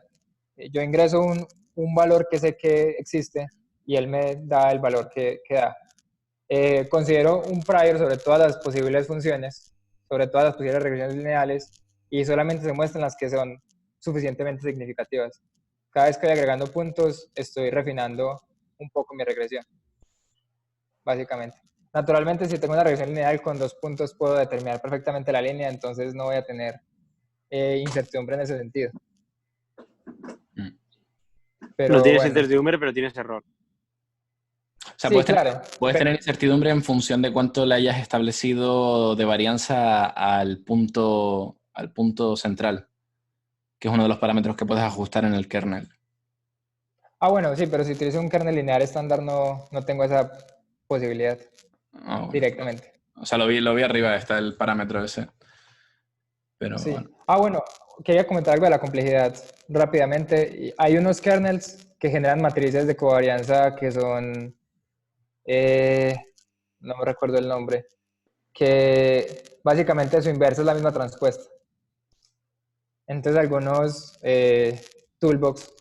Yo ingreso un valor que sé que existe y él me da el valor que da. Considero un prior sobre todas las posibles funciones, sobre todas las posibles regresiones lineales, y solamente se muestran las que son suficientemente significativas. Cada vez que voy agregando puntos, estoy refinando un poco mi regresión, básicamente. Naturalmente, si tengo una regresión lineal con 2 puntos, puedo determinar perfectamente la línea, entonces no voy a tener incertidumbre en ese sentido. Pero
No tienes
bueno.
incertidumbre, pero tienes error.
O sea,
Sí, claro.
puedes tener incertidumbre en función de cuánto le hayas establecido de varianza al punto central, que es uno de los parámetros que puedes ajustar en el kernel.
Ah, bueno, sí, pero si utilizo un kernel lineal estándar no tengo esa posibilidad
Bueno.
directamente.
O sea, lo vi arriba, está el parámetro ese. Pero
sí.
bueno.
Ah, bueno, quería comentar algo de la complejidad rápidamente. Hay unos kernels que generan matrices de covarianza que son, no me recuerdo el nombre, que básicamente su inverso es la misma transpuesta. Entonces algunos toolbox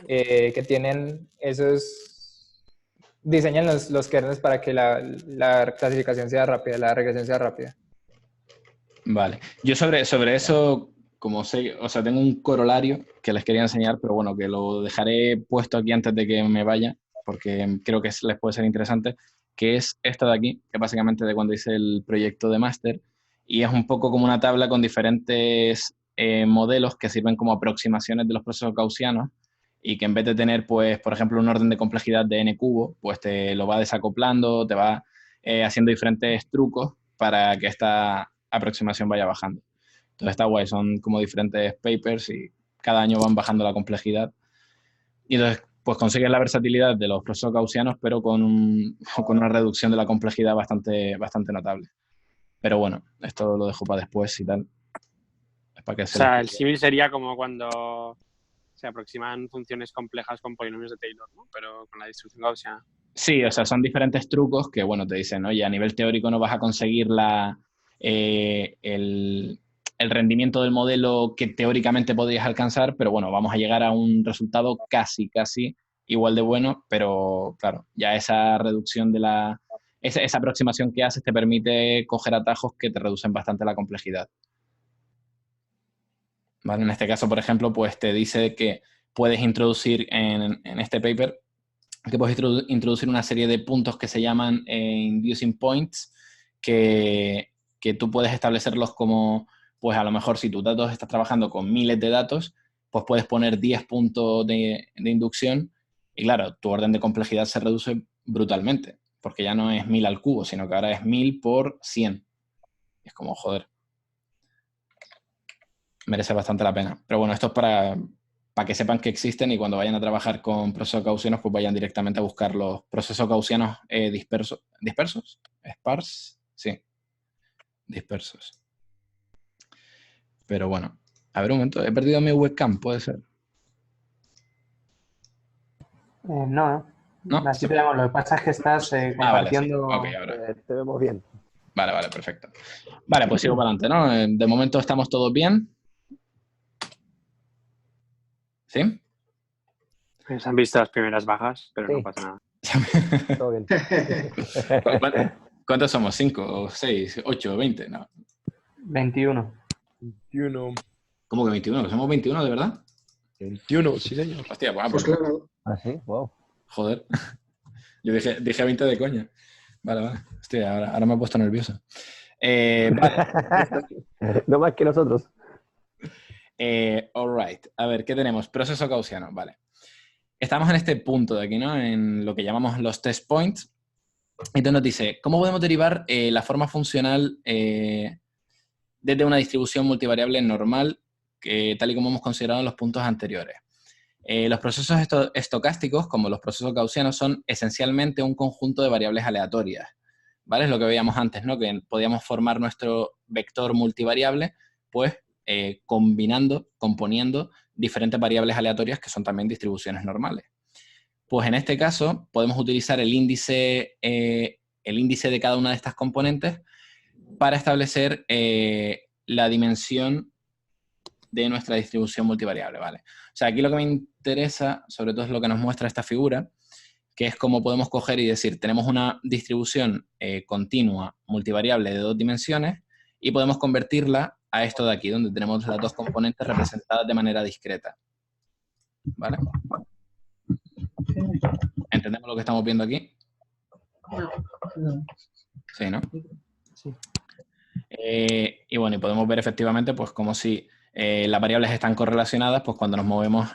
que tienen esos, diseñan los kernels para que la clasificación sea rápida, la regresión sea rápida.
Vale. Yo sobre eso, como sé, o sea, tengo un corolario que les quería enseñar, pero bueno, que lo dejaré puesto aquí antes de que me vaya, porque creo que les puede ser interesante, que es esto de aquí, que básicamente de cuando hice el proyecto de máster, y es un poco como una tabla con diferentes modelos que sirven como aproximaciones de los procesos gaussianos, y que en vez de tener, pues, por ejemplo, un orden de complejidad de n cubo, pues te lo va desacoplando, te va haciendo diferentes trucos para que esta aproximación vaya bajando. Entonces está guay, son como diferentes papers y cada año van bajando la complejidad. Y entonces, pues consigues la versatilidad de los procesos gaussianos, pero con una reducción de la complejidad bastante notable. Pero bueno, esto lo dejo para después y tal. Es para que
O sea, el símil sería como cuando se aproximan funciones complejas con polinomios de Taylor, ¿no? Pero con la distribución gaussiana.
Sí, o sea, son diferentes trucos que, bueno, te dicen, oye, a nivel teórico no vas a conseguir el rendimiento del modelo que teóricamente podrías alcanzar, pero bueno, vamos a llegar a un resultado casi igual de bueno, pero claro, ya esa reducción esa aproximación que haces te permite coger atajos que te reducen bastante la complejidad. ¿Vale? En este caso, por ejemplo, pues te dice que puedes introducir en este paper que puedes introducir una serie de puntos que se llaman inducing points, que tú puedes establecerlos como, pues a lo mejor si tus datos estás trabajando con miles de datos, pues puedes poner 10 puntos de inducción y claro, tu orden de complejidad se reduce brutalmente, porque ya no es 1000 al cubo, sino que ahora es 1000 por 100. Es como, joder, merece bastante la pena. Pero bueno, esto es para que sepan que existen y cuando vayan a trabajar con procesos gaussianos, pues vayan directamente a buscar los procesos gaussianos dispersos. ¿Dispersos? ¿Sparse? Sí. Dispersos. Pero bueno, a ver un momento, he perdido mi webcam, ¿puede ser?
No. Así
Sí.
te vemos. Lo que pasa es que estás compartiendo...
Vale, sí. Ok, ahora.
Te vemos bien.
Vale, perfecto. Vale, pues sigo para adelante, ¿no? De momento estamos todos bien. ¿Sí?
Se han visto las primeras bajas, pero
Sí.
no pasa nada.
Todo bien.
¿Cuántos somos? ¿5, 6, 8, 20? No.
21.
21.
¿Cómo que 21? ¿Somos 21 de verdad?
21, sí, señor.
Hostia, pues,
Pues claro.
¿Ah, sí? Wow.
joder. Yo dije 20 de coña. Vale. Hostia, ahora me he puesto nervioso. Vale.
No más que nosotros.
All right. A ver, ¿qué tenemos? Proceso gaussiano. Vale. Estamos en este punto de aquí, ¿no? En lo que llamamos los test points. Entonces nos dice, ¿cómo podemos derivar la forma funcional desde una distribución multivariable normal, tal y como hemos considerado en los puntos anteriores? Los procesos estocásticos, como los procesos gaussianos, son esencialmente un conjunto de variables aleatorias, ¿vale? Es lo que veíamos antes, ¿no? Que podíamos formar nuestro vector multivariable, pues, componiendo diferentes variables aleatorias que son también distribuciones normales. Pues en este caso podemos utilizar el índice de cada una de estas componentes para establecer la dimensión de nuestra distribución multivariable, ¿vale? O sea, aquí lo que me interesa, sobre todo, es lo que nos muestra esta figura, que es cómo podemos coger y decir, tenemos una distribución continua multivariable de 2 dimensiones y podemos convertirla a esto de aquí, donde tenemos las 2 componentes representadas de manera discreta, ¿vale? ¿Entendemos lo que estamos viendo aquí? Sí, ¿no?
Sí.
Y bueno, y podemos ver efectivamente, pues, como si las variables están correlacionadas, pues cuando nos movemos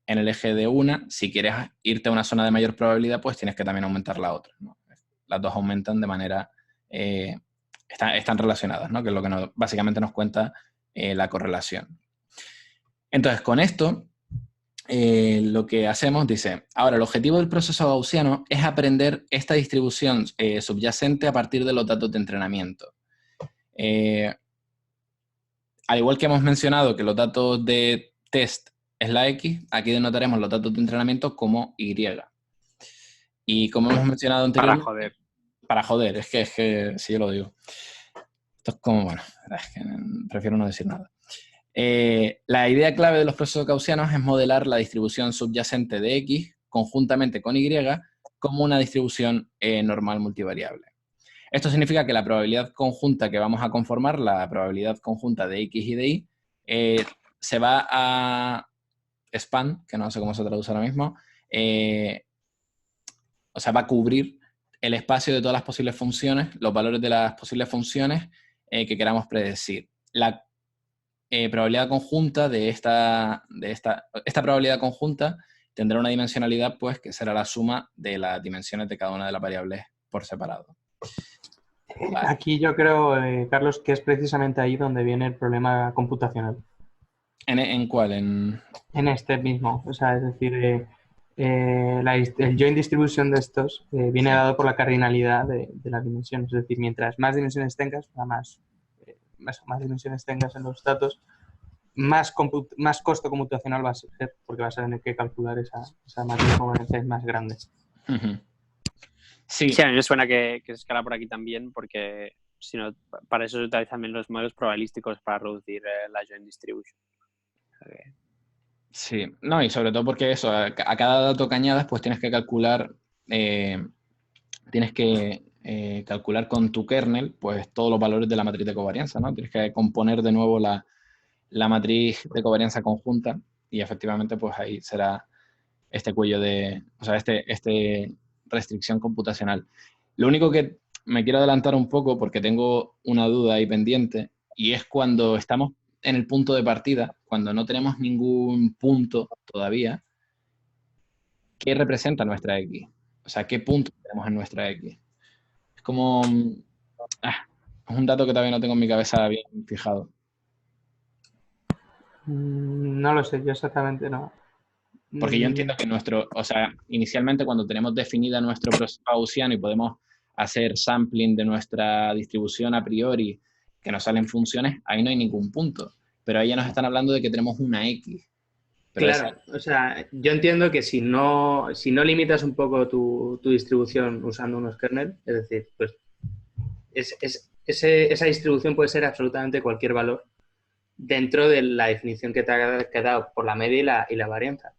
en el eje de una, si quieres irte a una zona de mayor probabilidad, pues tienes que también aumentar la otra, ¿no? Las dos aumentan de manera... están relacionadas, ¿no? Que es lo que básicamente nos cuenta la correlación. Entonces, con esto, lo que hacemos, dice, ahora el objetivo del proceso gaussiano es aprender esta distribución subyacente a partir de los datos de entrenamiento. Al igual que hemos mencionado que los datos de test es la X, aquí denotaremos los datos de entrenamiento como Y. Y como hemos mencionado anteriormente... Para joder, es que si yo lo digo. Esto es como, bueno, es que prefiero no decir nada. La idea clave de los procesos gaussianos es modelar la distribución subyacente de X conjuntamente con Y como una distribución normal multivariable. Esto significa que la probabilidad conjunta que vamos a conformar, la probabilidad conjunta de X y de Y, se va a span, que no sé cómo se traduce ahora mismo, o sea, va a cubrir el espacio de todas las posibles funciones, los valores de las posibles funciones que queramos predecir. La probabilidad conjunta de esta probabilidad conjunta tendrá una dimensionalidad, pues, que será la suma de las dimensiones de cada una de las variables por separado. Vale.
Aquí yo creo, Carlos, que es precisamente ahí donde viene el problema computacional.
¿En cuál? En
este mismo. O sea, es decir, el joint distribution de estos viene dado por la cardinalidad de las dimensiones. Es decir, mientras más dimensiones tengas, más dimensiones tengas en los datos,
más costo computacional va a ser, porque vas a tener que calcular esa matriz de covarianza más grande.
Ujú. Sí,
Sí, a mí me suena que se escala por aquí también, porque si no, para eso se utilizan también los modelos probabilísticos para reducir la joint distribution. O sea que-
sí. No, y sobre todo porque eso, a cada dato que añadas, pues tienes que calcular calcular con tu kernel pues todos los valores de la matriz de covarianza, ¿no? Tienes que componer de nuevo la matriz de covarianza conjunta y efectivamente pues ahí será este cuello o sea, este restricción computacional. Lo único que me quiero adelantar un poco porque tengo una duda ahí pendiente y es cuando estamos en el punto de partida, cuando no tenemos ningún punto todavía, ¿qué representa nuestra X? O sea, ¿qué punto tenemos en nuestra X? Es como... es un dato que todavía no tengo en mi cabeza bien fijado.
No lo sé, yo exactamente no.
Porque yo entiendo que o sea, inicialmente cuando tenemos definida nuestro proceso gaussiano y podemos hacer sampling de nuestra distribución a priori, que nos salen funciones, ahí no hay ningún punto. Pero ahí ya nos están hablando de que tenemos una X. Pero
Claro, o sea, yo entiendo que si no limitas un poco tu distribución usando unos kernel, es decir, pues esa distribución puede ser absolutamente cualquier valor dentro de la definición que te ha quedado por la media y la varianza.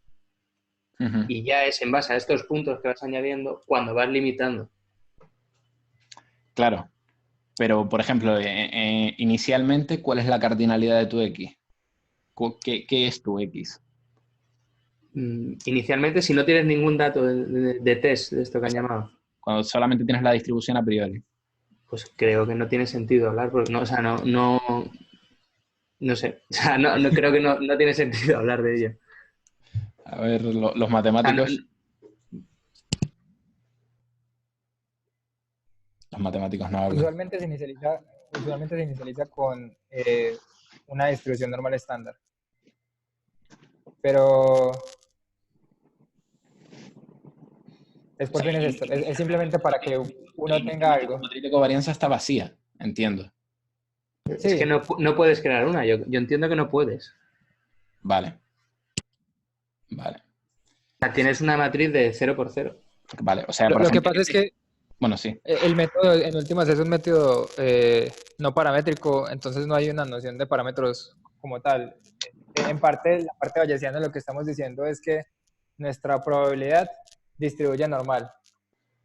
Ujú.
Y ya es en base a estos puntos que vas añadiendo cuando vas limitando.
Claro. Pero, por ejemplo, inicialmente, ¿cuál es la cardinalidad de tu X? ¿Qué es tu X?
Inicialmente, si no tienes ningún dato de test de esto que han llamado,
Cuando solamente tienes la distribución a priori.
pues creo que no tiene sentido hablar, porque no, o sea, no sé, o sea, no creo que no tiene sentido hablar de ello.
A ver, los
O sea,
matemáticos... Los matemáticos no hablan.
Usualmente se inicializa con una distribución normal estándar. Pero es por fines esto. Es simplemente para que uno tenga algo.
La matriz de covarianza está vacía, entiendo.
Es
Sí.
que no puedes crear una, yo entiendo que no puedes.
Vale.
O sea, tienes una matriz de 0 por 0.
Vale, o sea, por
Lo que
ejemplo...
pasa es que
Bueno, sí.
el método, en últimas, es un método no paramétrico, entonces no hay una noción de parámetros como tal. En parte, la parte bayesiana, lo que estamos diciendo es que nuestra probabilidad distribuye normal.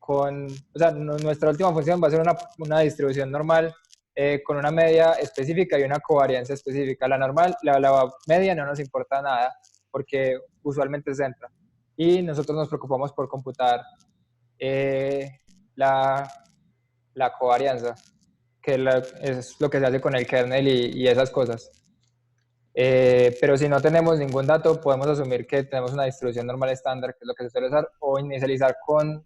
O sea, nuestra última función va a ser una distribución normal con una media específica y una covarianza específica. La normal, la media no nos importa nada porque usualmente se entra. Y nosotros nos preocupamos por computar la covarianza, que es lo que se hace con el kernel y esas cosas. Pero si no tenemos ningún dato, podemos asumir que tenemos una distribución normal estándar, que es lo que se suele usar, o inicializar con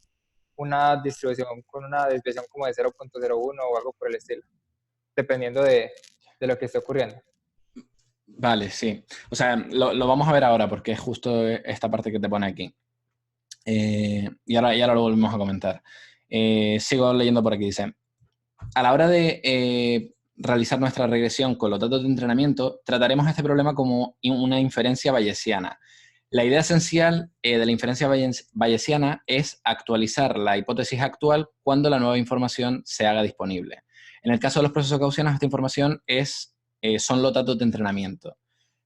una distribución, con una desviación como de 0.01 o algo por el estilo, dependiendo de lo que esté ocurriendo.
Vale, sí. O sea, lo vamos a ver ahora porque es justo esta parte que te pone aquí. Y ahora lo volvemos a comentar. Sigo leyendo por aquí. Dice, a la hora de realizar nuestra regresión con los datos de entrenamiento, trataremos este problema como una inferencia bayesiana. La idea esencial de la inferencia bayesiana es actualizar la hipótesis actual cuando la nueva información se haga disponible. En el caso de los procesos gaussianos, esta información son los datos de entrenamiento.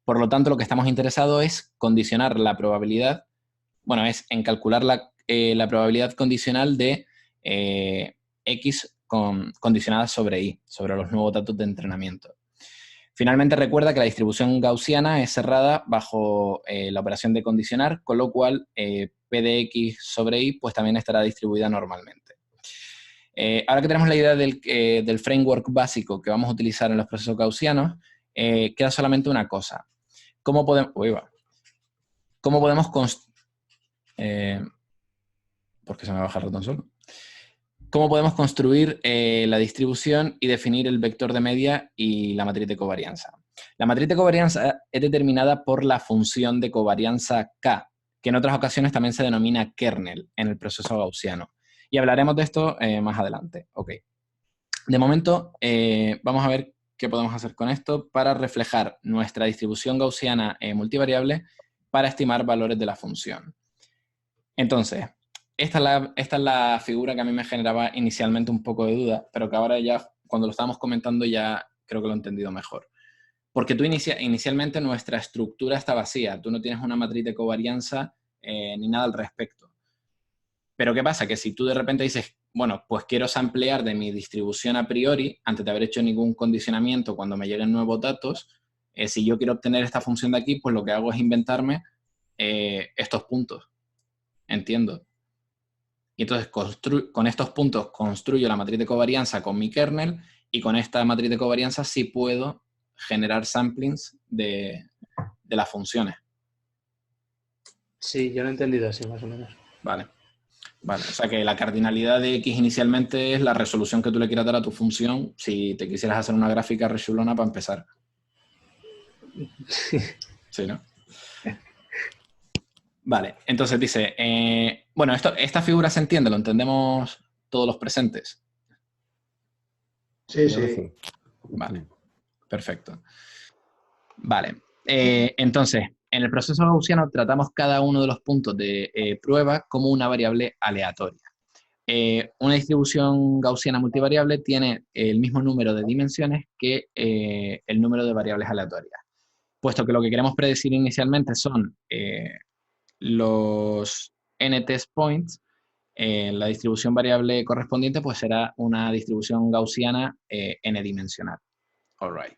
Por lo tanto, lo que estamos interesados es condicionar la probabilidad, bueno, es en calcular la probabilidad condicional de X condicionada sobre Y, sobre los nuevos datos de entrenamiento. Finalmente, recuerda que la distribución gaussiana es cerrada bajo la operación de condicionar, con lo cual P de X sobre Y pues también estará distribuida normalmente. Ahora que tenemos la idea del framework básico que vamos a utilizar en los procesos gaussianos, queda solamente una cosa. ¿Cómo podemos ¿por qué se me baja el ratón solo? ¿Cómo podemos construir la distribución y definir el vector de media y la matriz de covarianza? La matriz de covarianza es determinada por la función de covarianza K, que en otras ocasiones también se denomina kernel en el proceso gaussiano. Y hablaremos de esto más adelante. Ok. De momento, vamos a ver qué podemos hacer con esto para reflejar nuestra distribución gaussiana multivariable para estimar valores de la función. Entonces, esta es la figura que a mí me generaba inicialmente un poco de duda, pero que ahora ya, cuando lo estábamos comentando, ya creo que lo he entendido mejor. Porque tú inicialmente nuestra estructura está vacía, tú no tienes una matriz de covarianza ni nada al respecto. Pero ¿qué pasa? Que si tú de repente dices, bueno, pues quiero samplear de mi distribución a priori, antes de haber hecho ningún condicionamiento cuando me lleguen nuevos datos, si yo quiero obtener esta función de aquí, pues lo que hago es inventarme estos puntos. Entiendo. Y entonces con estos puntos construyo la matriz de covarianza con mi kernel y con esta matriz de covarianza sí puedo generar samplings de las funciones.
Sí, yo lo he entendido así, más o menos.
Vale. Vale, o sea que la cardinalidad de X inicialmente es la resolución que tú le quieras dar a tu función si te quisieras hacer una gráfica rechulona para empezar. Sí, ¿no? Vale, entonces dice, bueno, esta figura se entiende, lo entendemos todos los presentes.
Sí,
Creo que
sí.
sí.
Vale, perfecto. Vale, entonces, en el proceso gaussiano tratamos cada uno de los puntos de prueba como una variable aleatoria. Una distribución gaussiana multivariable tiene el mismo número de dimensiones que el número de variables aleatorias. Puesto que lo que queremos predecir inicialmente son los n-test points, la distribución variable correspondiente pues será una distribución gaussiana n-dimensional. All right.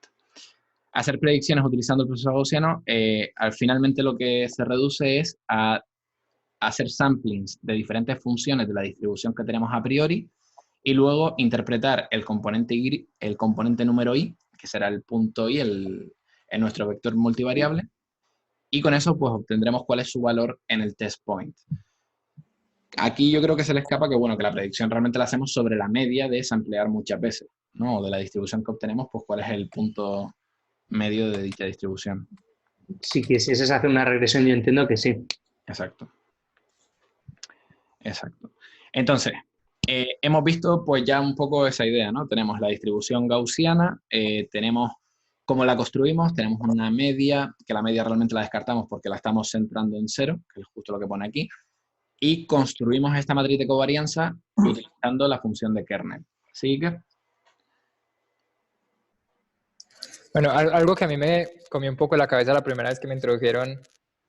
Hacer predicciones utilizando el proceso gaussiano, finalmente lo que se reduce es a hacer samplings de diferentes funciones de la distribución que tenemos a priori y luego interpretar el componente número i, que será el punto i, en nuestro vector multivariable, y con eso pues obtendremos cuál es su valor en el test point. Aquí yo creo que se le escapa que, bueno, que la predicción realmente la hacemos sobre la media de samplear muchas veces, ¿no? O de la distribución que obtenemos, pues cuál es el punto medio de dicha distribución.
Si quisieses hacer una regresión, yo entiendo que sí.
Exacto. Exacto. Entonces, hemos visto pues ya un poco esa idea, ¿no? Tenemos la distribución gaussiana, tenemos cómo la construimos, tenemos una media, que la media realmente la descartamos porque la estamos centrando en cero, que es justo lo que pone aquí, y construimos esta matriz de covarianza utilizando la función de kernel. ¿Sí, Iker?
Bueno, algo que a mí me comió un poco la cabeza la primera vez que me introdujeron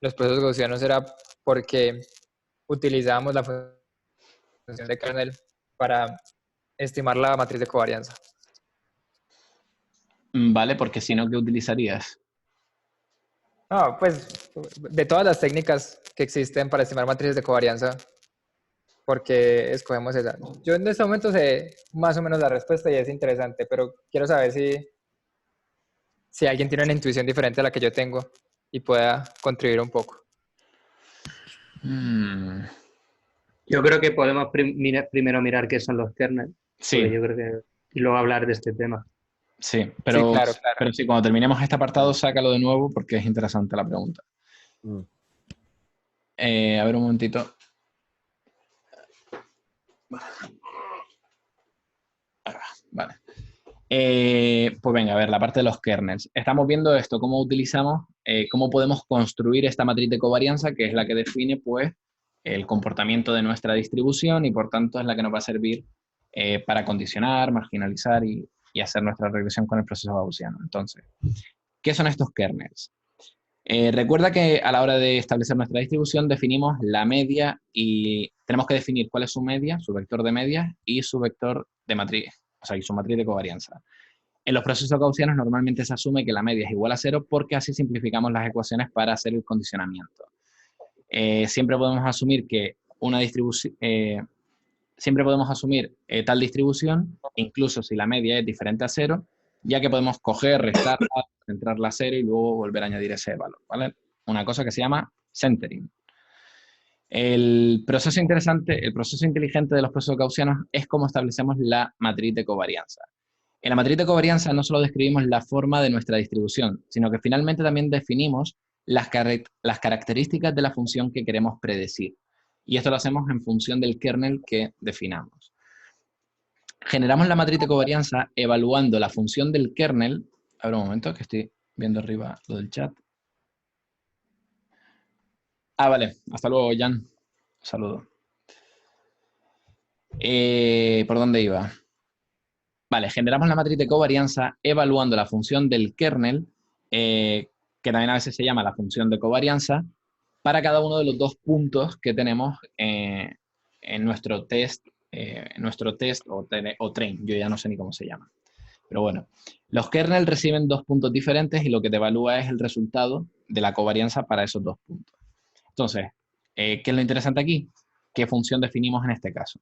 los procesos gaussianos era porque utilizábamos la función de kernel para estimar la matriz de covarianza.
Vale, porque si no, ¿qué utilizarías?
No, pues de todas las técnicas que existen para estimar matrices de covarianza, porque escogemos esa. Yo en este momento sé más o menos la respuesta y es interesante, pero quiero saber si alguien tiene una intuición diferente a la que yo tengo y pueda contribuir un poco.
Yo creo que podemos primero mirar qué son los kernels.
Sí.
Yo creo que, y luego hablar de este tema.
Sí, pero
sí, claro.
Pero sí, cuando terminemos este apartado, sácalo de nuevo porque es interesante la pregunta. A ver un momentito. Vale. Pues venga, a ver, la parte de los kernels. Estamos viendo esto, cómo utilizamos, cómo podemos construir esta matriz de covarianza, que es la que define, pues, el comportamiento de nuestra distribución y, por tanto, es la que nos va a servir para condicionar, marginalizar y hacer nuestra regresión con el proceso gaussiano. Entonces, ¿qué son estos kernels? Recuerda que a la hora de establecer nuestra distribución definimos la media y tenemos que definir cuál es su media, su vector de media y su vector de matriz, o sea, y su matriz de covarianza. En los procesos gaussianos normalmente se asume que la media es igual a 0 porque así simplificamos las ecuaciones para hacer el condicionamiento. Siempre podemos asumir que una distribución... siempre podemos asumir tal distribución, incluso si la media es diferente a 0, ya que podemos coger, restarla, centrarla a 0 y luego volver a añadir ese valor, ¿vale? Una cosa que se llama centering. El proceso inteligente de los procesos gaussianos es cómo establecemos la matriz de covarianza. En la matriz de covarianza no solo describimos la forma de nuestra distribución, sino que finalmente también definimos las características de la función que queremos predecir. Y esto lo hacemos en función del kernel que definamos. generamos la matriz de covarianza evaluando la función del kernel. A ver un momento, que estoy viendo arriba lo del chat. Ah, vale. Hasta luego, Jan. Un saludo. ¿Por dónde iba? Vale, generamos la matriz de covarianza evaluando la función del kernel, que también a veces se llama la función de covarianza, para cada uno de los dos puntos que tenemos en nuestro test, o train. Yo ya no sé ni cómo se llama. Pero bueno, los kernels reciben dos puntos diferentes y lo que te evalúa es el resultado de la covarianza para esos dos puntos. Entonces, ¿qué es lo interesante aquí? ¿Qué función definimos en este caso?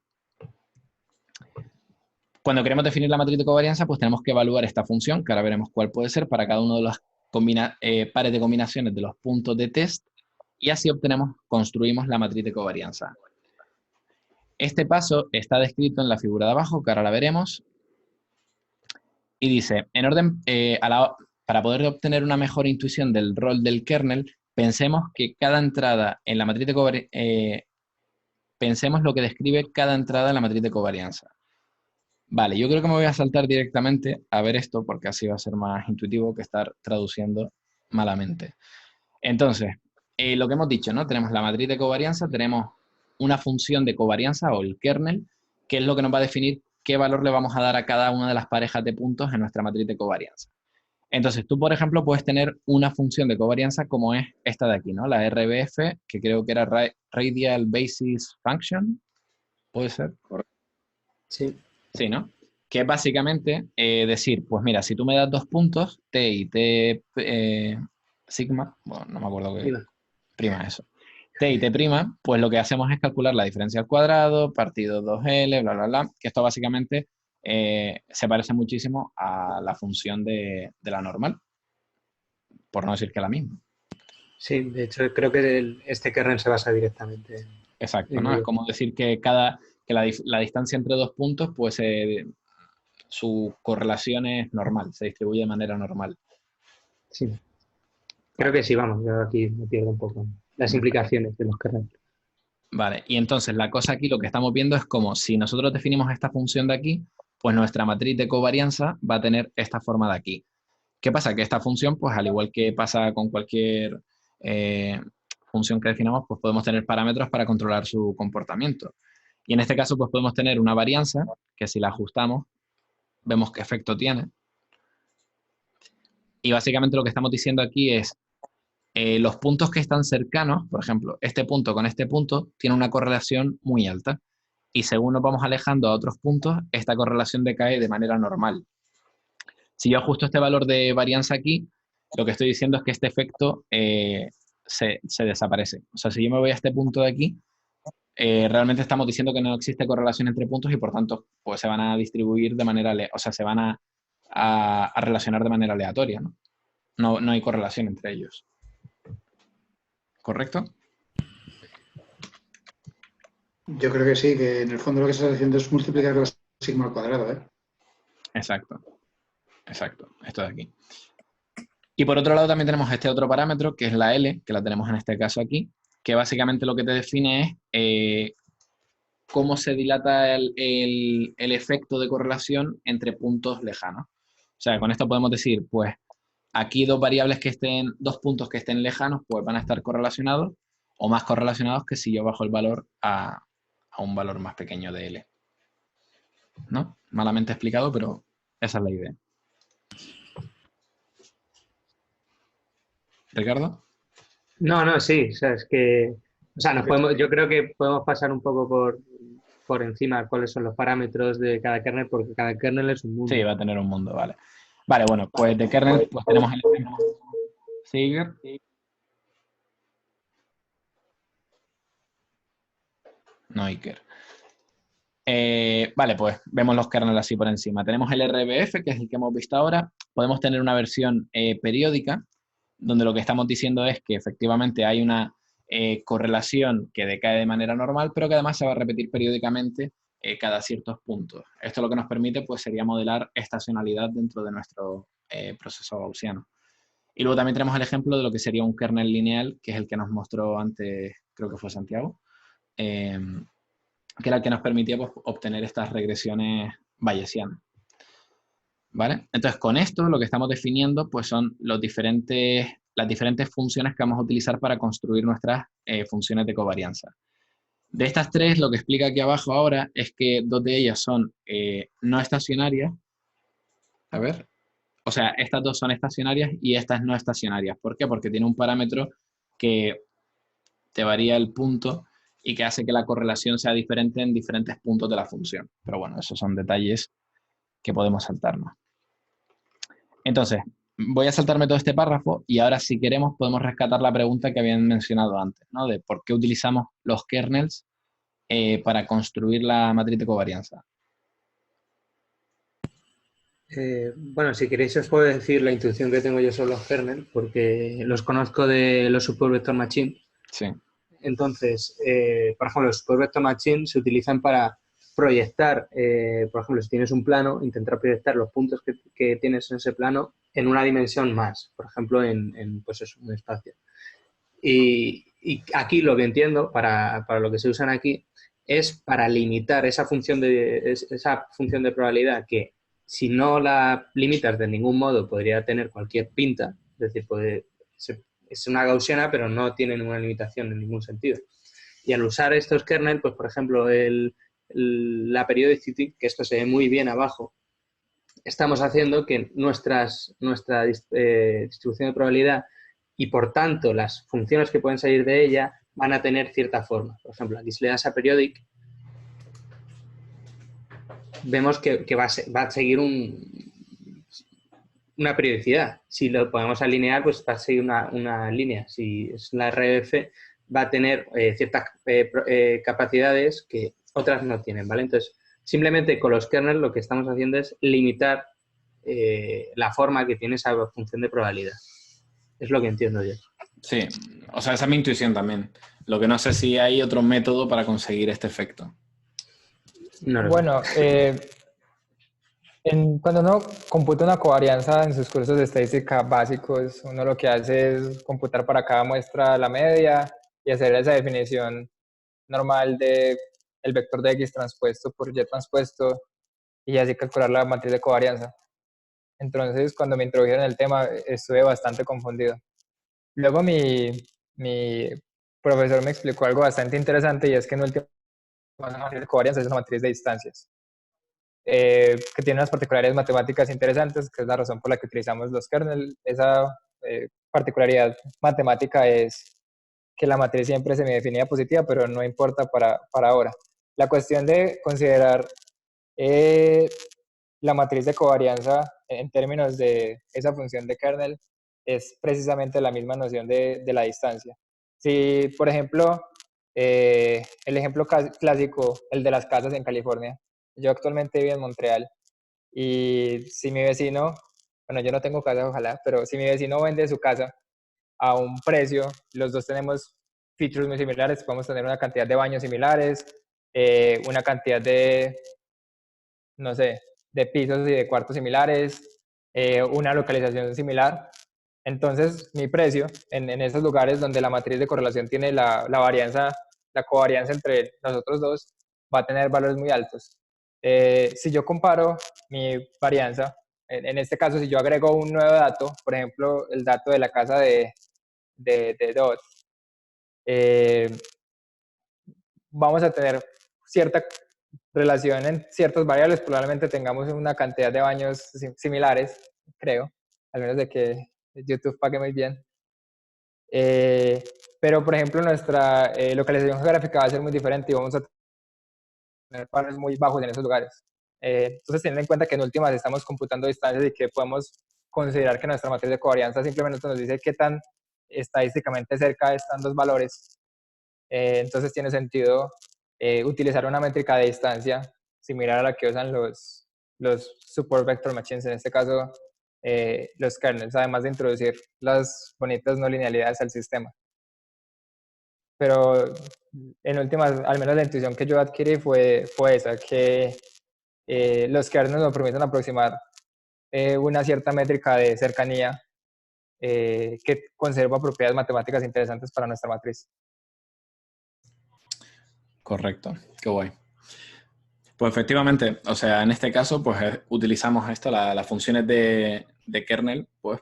Cuando queremos definir la matriz de covarianza, pues tenemos que evaluar esta función, que ahora veremos cuál puede ser para cada uno de los pares de combinaciones de los puntos de test, y así construimos la matriz de covarianza. Este paso está descrito en la figura de abajo, que ahora la veremos, y dice, en orden, para poder obtener una mejor intuición del rol del kernel, pensemos que cada entrada en la matriz de covarianza, pensemos lo que describe cada entrada en la matriz de covarianza. Vale, yo creo que me voy a saltar directamente a ver esto, porque así va a ser más intuitivo que estar traduciendo malamente. Entonces, lo que hemos dicho, ¿no? Tenemos la matriz de covarianza, tenemos una función de covarianza o el kernel, que es lo que nos va a definir qué valor le vamos a dar a cada una de las parejas de puntos en nuestra matriz de covarianza. Entonces, tú, por ejemplo, puedes tener una función de covarianza como es esta de aquí, ¿no? La RBF, que creo que era Radial Basis Function. ¿Puede ser?
Sí.
Sí, ¿no? Que es básicamente decir, pues mira, si tú me das dos puntos, T y T sigma, bueno, no me acuerdo qué. Prima, eso. T y T prima, pues lo que hacemos es calcular la diferencia al cuadrado, partido 2L, bla, bla, bla, que esto básicamente se parece muchísimo a la función de la normal, por no decir que la misma.
Sí, de hecho creo que este kernel se basa directamente en...
Exacto, ¿no? Es como decir que la distancia entre dos puntos, pues su correlación es normal, se distribuye de manera normal.
Sí. Creo que sí, vamos, yo aquí me pierdo un poco las implicaciones de los kernels.
Vale, y entonces la cosa aquí, lo que estamos viendo es como si nosotros definimos esta función de aquí, pues nuestra matriz de covarianza va a tener esta forma de aquí. ¿Qué pasa? Que esta función, pues al igual que pasa con cualquier función que definamos, pues podemos tener parámetros para controlar su comportamiento. Y en este caso, pues podemos tener una varianza, que si la ajustamos, vemos qué efecto tiene. Y básicamente lo que estamos diciendo aquí es, los puntos que están cercanos, por ejemplo, este punto con este punto, tiene una correlación muy alta. Y según nos vamos alejando a otros puntos, esta correlación decae de manera normal. Si yo ajusto este valor de varianza aquí, lo que estoy diciendo es que este efecto se desaparece. O sea, si yo me voy a este punto de aquí, realmente estamos diciendo que no existe correlación entre puntos y por tanto pues se van a distribuir de manera, o sea, se van a relacionar de manera aleatoria, ¿no? No hay correlación entre ellos. ¿Correcto?
Yo creo que sí, que en el fondo lo que se está haciendo es multiplicar la sigma al cuadrado, ¿eh?
Exacto. Exacto. Esto de aquí. Y por otro lado también tenemos este otro parámetro, que es la L, que la tenemos en este caso aquí, que básicamente lo que te define es cómo se dilata el efecto de correlación entre puntos lejanos. O sea, con esto podemos decir, pues, aquí dos puntos que estén lejanos, pues van a estar correlacionados o más correlacionados que si yo bajo el valor a un valor más pequeño de L. ¿No? Malamente explicado, pero esa es la idea. ¿Ricardo?
No, sí, o sea, es que... O sea, yo creo que podemos pasar un poco por encima cuáles son los parámetros de cada kernel, porque cada kernel es un mundo.
Sí, va a tener un mundo, vale. Vale, bueno, pues de kernel pues tenemos el ejemplo Seeger. No Iker. Vale, pues vemos los kernels así por encima. Tenemos el RBF, que es el que hemos visto ahora. Podemos tener una versión periódica, donde lo que estamos diciendo es que efectivamente hay una correlación que decae de manera normal, pero que además se va a repetir periódicamente cada ciertos puntos. Esto lo que nos permite pues, sería modelar estacionalidad dentro de nuestro proceso gaussiano. Y luego también tenemos el ejemplo de lo que sería un kernel lineal, que es el que nos mostró antes, creo que fue Santiago, que era el que nos permitía pues, obtener estas regresiones bayesiana. ¿Vale? Entonces, con esto lo que estamos definiendo pues son las diferentes funciones que vamos a utilizar para construir nuestras funciones de covarianza. De estas tres, lo que explica aquí abajo ahora es que dos de ellas son no estacionarias. A ver. O sea, estas dos son estacionarias y estas no estacionarias. ¿Por qué? Porque tiene un parámetro que te varía el punto y que hace que la correlación sea diferente en diferentes puntos de la función. Pero bueno, esos son detalles que podemos saltarnos. Entonces, voy a saltarme todo este párrafo y ahora, si queremos, podemos rescatar la pregunta que habían mencionado antes, ¿no? De por qué utilizamos los kernels para construir la matriz de covarianza.
Bueno, si queréis os puedo decir la intuición que tengo yo sobre los kernels, porque los conozco de los Support Vector Machine.
Sí.
Entonces, por ejemplo, los Support Vector Machine se utilizan para proyectar, por ejemplo, si tienes un plano, intentar proyectar los puntos que tienes en ese plano en una dimensión más, por ejemplo, en pues eso, un espacio. Y aquí lo que entiendo, para lo que se usan aquí, es para limitar esa función de probabilidad que, si no la limitas de ningún modo, podría tener cualquier pinta, es decir, es una gaussiana, pero no tiene ninguna limitación en ningún sentido. Y al usar estos kernels, pues por ejemplo, la periodicity, que esto se ve muy bien abajo, estamos haciendo que nuestra distribución de probabilidad y, por tanto, las funciones que pueden salir de ella van a tener cierta forma. Por ejemplo, aquí si le das a periodic, vemos que va a seguir una periodicidad. Si lo podemos alinear, pues va a seguir una línea. Si es la RF, va a tener ciertas capacidades que otras no tienen, ¿vale? Entonces, simplemente con los kernels lo que estamos haciendo es limitar la forma que tiene esa función de probabilidad. Es lo que entiendo yo.
Sí, o sea, esa es mi intuición también. Lo que no sé si hay otro método para conseguir este efecto.
No,
bueno, cuando uno computa una covarianza en sus cursos de estadística básicos, uno lo que hace es computar para cada muestra la media y hacer esa definición normal de el vector de X transpuesto por Y transpuesto y así calcular la matriz de covarianza. Entonces, cuando me introdujeron el tema, estuve bastante confundido. Luego mi profesor me explicó algo bastante interesante y es que en última la matriz de covarianza es una matriz de distancias. Que tiene unas particularidades matemáticas interesantes, que es la razón por la que utilizamos los kernels. Esa particularidad matemática es que la matriz siempre se me definía positiva, pero no importa para ahora. La cuestión de considerar la matriz de covarianza en términos de esa función de kernel es precisamente la misma noción de la distancia. Si, por ejemplo, el ejemplo clásico, el de las casas en California. Yo actualmente vivo en Montreal y si mi vecino, bueno, yo no tengo casa, ojalá, pero si mi vecino vende su casa a un precio, los dos tenemos features muy similares, podemos tener una cantidad de baños similares, una cantidad de, no sé, de pisos y de cuartos similares, una localización similar. Entonces, mi precio en esos lugares donde la matriz de correlación tiene la varianza, la covarianza entre nosotros dos, va a tener valores muy altos. Si yo comparo mi varianza, en este caso, si yo agrego un nuevo dato, por ejemplo, el dato de la casa de Dot, vamos a tener cierta relación en ciertas variables, probablemente tengamos una cantidad de baños similares, creo, al menos de que YouTube pague muy bien. Pero, por ejemplo, nuestra localización geográfica va a ser muy diferente y vamos a tener valores muy bajos en esos lugares. Entonces, teniendo en cuenta que en últimas estamos computando distancias y que podemos considerar que nuestra matriz de covarianza simplemente nos dice qué tan estadísticamente cerca están dos valores, entonces tiene sentido utilizar una métrica de distancia similar a la que usan los support vector machines, en este caso los kernels, además de introducir las bonitas no linealidades al sistema. Pero en últimas, al menos la intuición que yo adquirí fue esa, que los kernels nos permiten aproximar una cierta métrica de cercanía que conserva propiedades matemáticas interesantes para nuestra matriz.
Correcto, qué guay. Pues efectivamente, o sea, en este caso, pues utilizamos esto, las funciones de kernel, pues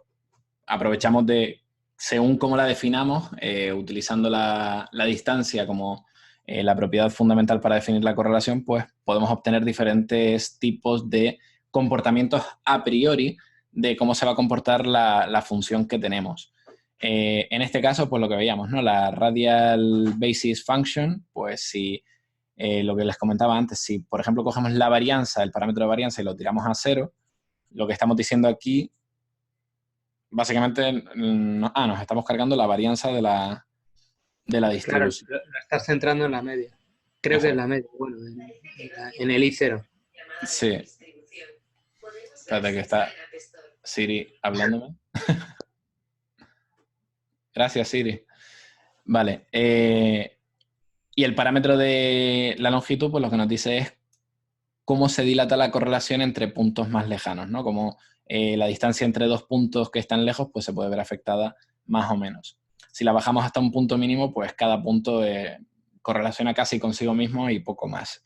aprovechamos de, según cómo la definamos, utilizando la distancia como la propiedad fundamental para definir la correlación, pues podemos obtener diferentes tipos de comportamientos a priori de cómo se va a comportar la función que tenemos. En este caso, pues lo que veíamos, ¿no? La radial basis function, pues si lo que les comentaba antes, si por ejemplo cogemos la varianza, el parámetro de varianza y lo tiramos a 0, lo que estamos diciendo aquí, básicamente, nos estamos cargando la varianza de la
Claro,
distribución.
la estás centrando en la media. Creo que es la media, bueno, en el I0.
Sí. Espérate que está Siri hablándome. Gracias, Siri. Vale. Y el parámetro de la longitud, pues lo que nos dice es cómo se dilata la correlación entre puntos más lejanos, ¿no? Como la distancia entre dos puntos que están lejos, pues se puede ver afectada más o menos. Si la bajamos hasta un punto mínimo, pues cada punto correlaciona casi consigo mismo y poco más.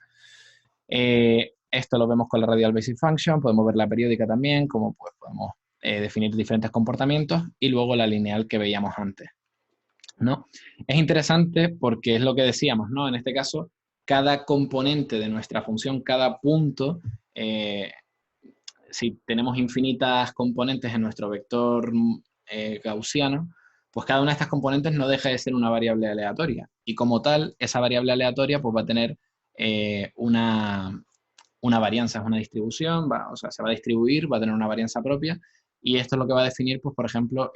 Esto lo vemos con la radial basis function, podemos ver la periódica también, como pues podemos definir diferentes comportamientos, y luego la lineal que veíamos antes, ¿no? Es interesante porque es lo que decíamos, ¿no? En este caso, cada componente de nuestra función, cada punto, si tenemos infinitas componentes en nuestro vector gaussiano, pues cada una de estas componentes no deja de ser una variable aleatoria. Y como tal, esa variable aleatoria pues va a tener una varianza, es una distribución, o sea, se va a distribuir, va a tener una varianza propia, y esto es lo que va a definir, pues, por ejemplo,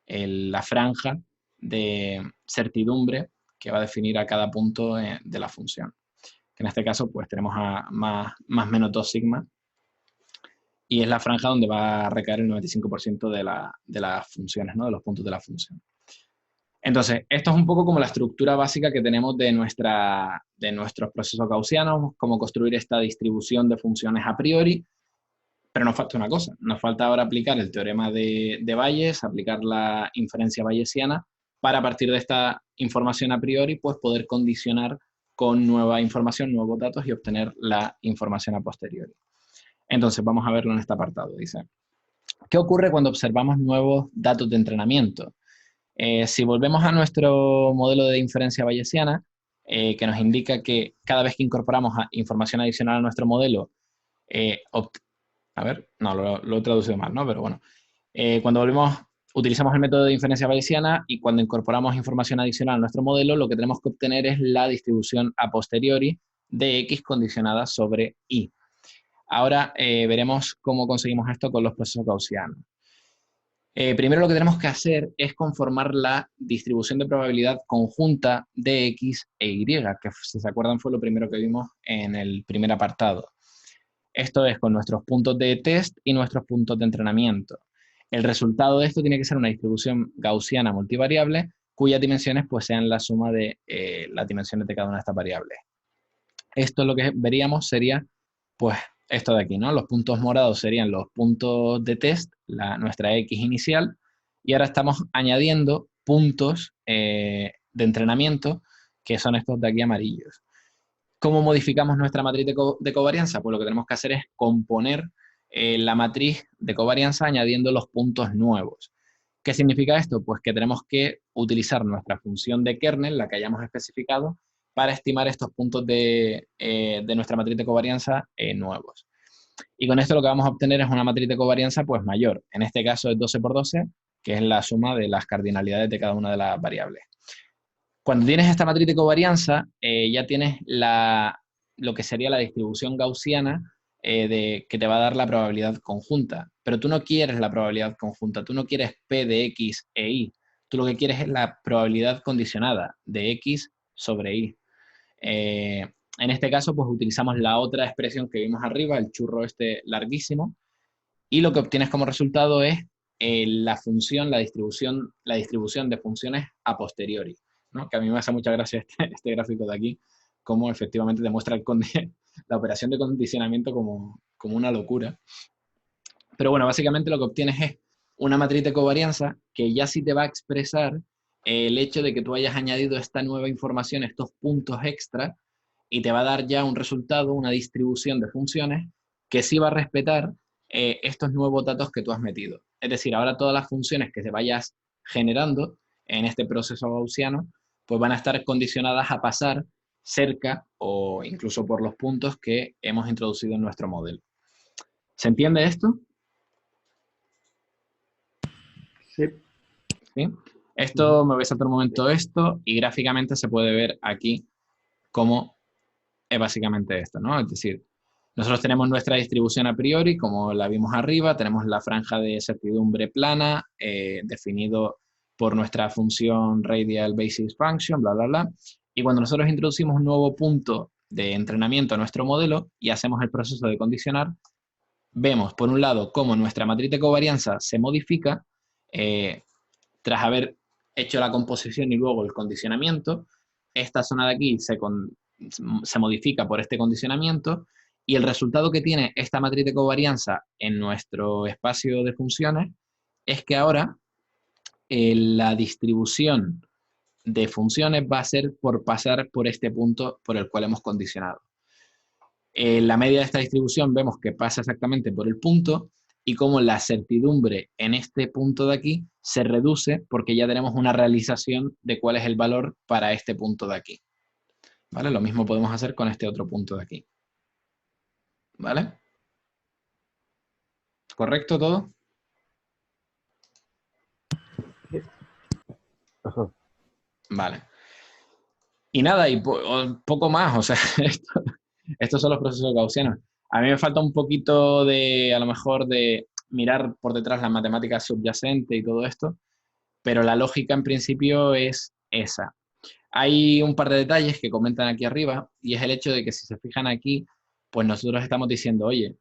la franja de certidumbre que va a definir a cada punto de la función. Que en este caso, pues, tenemos a más menos 2 sigma, y es la franja donde va a recaer el 95% de las funciones, ¿no? De los puntos de la función. Entonces, esto es un poco como la estructura básica que tenemos de nuestros procesos gaussianos, cómo construir esta distribución de funciones a priori, pero nos falta una cosa, nos falta ahora aplicar el teorema de Bayes, aplicar la inferencia bayesiana, para a partir de esta información a priori, pues poder condicionar con nueva información, nuevos datos y obtener la información a posteriori. Entonces, vamos a verlo en este apartado. Dice, ¿qué ocurre cuando observamos nuevos datos de entrenamiento? Si volvemos a nuestro modelo de inferencia bayesiana, que nos indica que cada vez que incorporamos información adicional a nuestro modelo, a ver, no, lo he traducido mal, ¿no? Pero bueno, cuando utilizamos el método de inferencia bayesiana y cuando incorporamos información adicional a nuestro modelo, lo que tenemos que obtener es la distribución a posteriori de X condicionada sobre Y. Ahora veremos cómo conseguimos esto con los procesos gaussianos. Primero lo que tenemos que hacer es conformar la distribución de probabilidad conjunta de X e Y, que si se acuerdan fue lo primero que vimos en el primer apartado. Esto es con nuestros puntos de test y nuestros puntos de entrenamiento. El resultado de esto tiene que ser una distribución gaussiana multivariable cuyas dimensiones pues sean la suma de las dimensiones de cada una de estas variables. Esto lo que veríamos sería pues esto de aquí, ¿no? Los puntos morados serían los puntos de test, nuestra X inicial, y ahora estamos añadiendo puntos de entrenamiento, que son estos de aquí amarillos. ¿Cómo modificamos nuestra matriz de covarianza? Pues lo que tenemos que hacer es componer la matriz de covarianza añadiendo los puntos nuevos. ¿Qué significa esto? Pues que tenemos que utilizar nuestra función de kernel, la que hayamos especificado, para estimar estos puntos de nuestra matriz de covarianza nuevos. Y con esto lo que vamos a obtener es una matriz de covarianza pues mayor. En este caso es 12 por 12, que es la suma de las cardinalidades de cada una de las variables. Cuando tienes esta matriz de covarianza, ya tienes lo que sería la distribución gaussiana que te va a dar la probabilidad conjunta. Pero tú no quieres la probabilidad conjunta, tú no quieres P de X e Y. Tú lo que quieres es la probabilidad condicionada de X sobre Y. En este caso, pues utilizamos la otra expresión que vimos arriba, el churro este larguísimo, y lo que obtienes como resultado es la función, la distribución de funciones a posteriori, ¿no? Que a mí me hace mucha gracia este gráfico de aquí, cómo efectivamente demuestra la operación de condicionamiento como una locura. Pero bueno, básicamente lo que obtienes es una matriz de covarianza que ya sí te va a expresar el hecho de que tú hayas añadido esta nueva información, estos puntos extra, y te va a dar ya un resultado, una distribución de funciones que sí va a respetar estos nuevos datos que tú has metido. Es decir, ahora todas las funciones que te vayas generando en este proceso gaussiano, pues van a estar condicionadas a pasar cerca o incluso por los puntos que hemos introducido en nuestro modelo. ¿Se entiende esto?
Sí.
¿Sí? Esto, me voy a saltar un momento esto, y gráficamente se puede ver aquí cómo es básicamente esto, ¿no? Es decir, nosotros tenemos nuestra distribución a priori, como la vimos arriba, tenemos la franja de certidumbre plana, definido por nuestra función radial basis function, bla, bla, bla. Y cuando nosotros introducimos un nuevo punto de entrenamiento a nuestro modelo y hacemos el proceso de condicionar, vemos, por un lado, cómo nuestra matriz de covarianza se modifica tras haber hecho la composición y luego el condicionamiento. Esta zona de aquí se modifica por este condicionamiento, y el resultado que tiene esta matriz de covarianza en nuestro espacio de funciones es que ahora la distribución de funciones va a ser por pasar por este punto por el cual hemos condicionado. La media de esta distribución vemos que pasa exactamente por el punto, y como la certidumbre en este punto de aquí se reduce porque ya tenemos una realización de cuál es el valor para este punto de aquí. ¿Vale? Lo mismo podemos hacer con este otro punto de aquí. ¿Vale? ¿Correcto todo? Vale. Y nada, y poco más, o sea, estos son los procesos gaussianos. A mí me falta un poquito de, a lo mejor, de mirar por detrás las matemáticas subyacentes y todo esto, pero la lógica en principio es esa. Hay un par de detalles que comentan aquí arriba, y es el hecho de que si se fijan aquí, pues nosotros estamos diciendo, oye,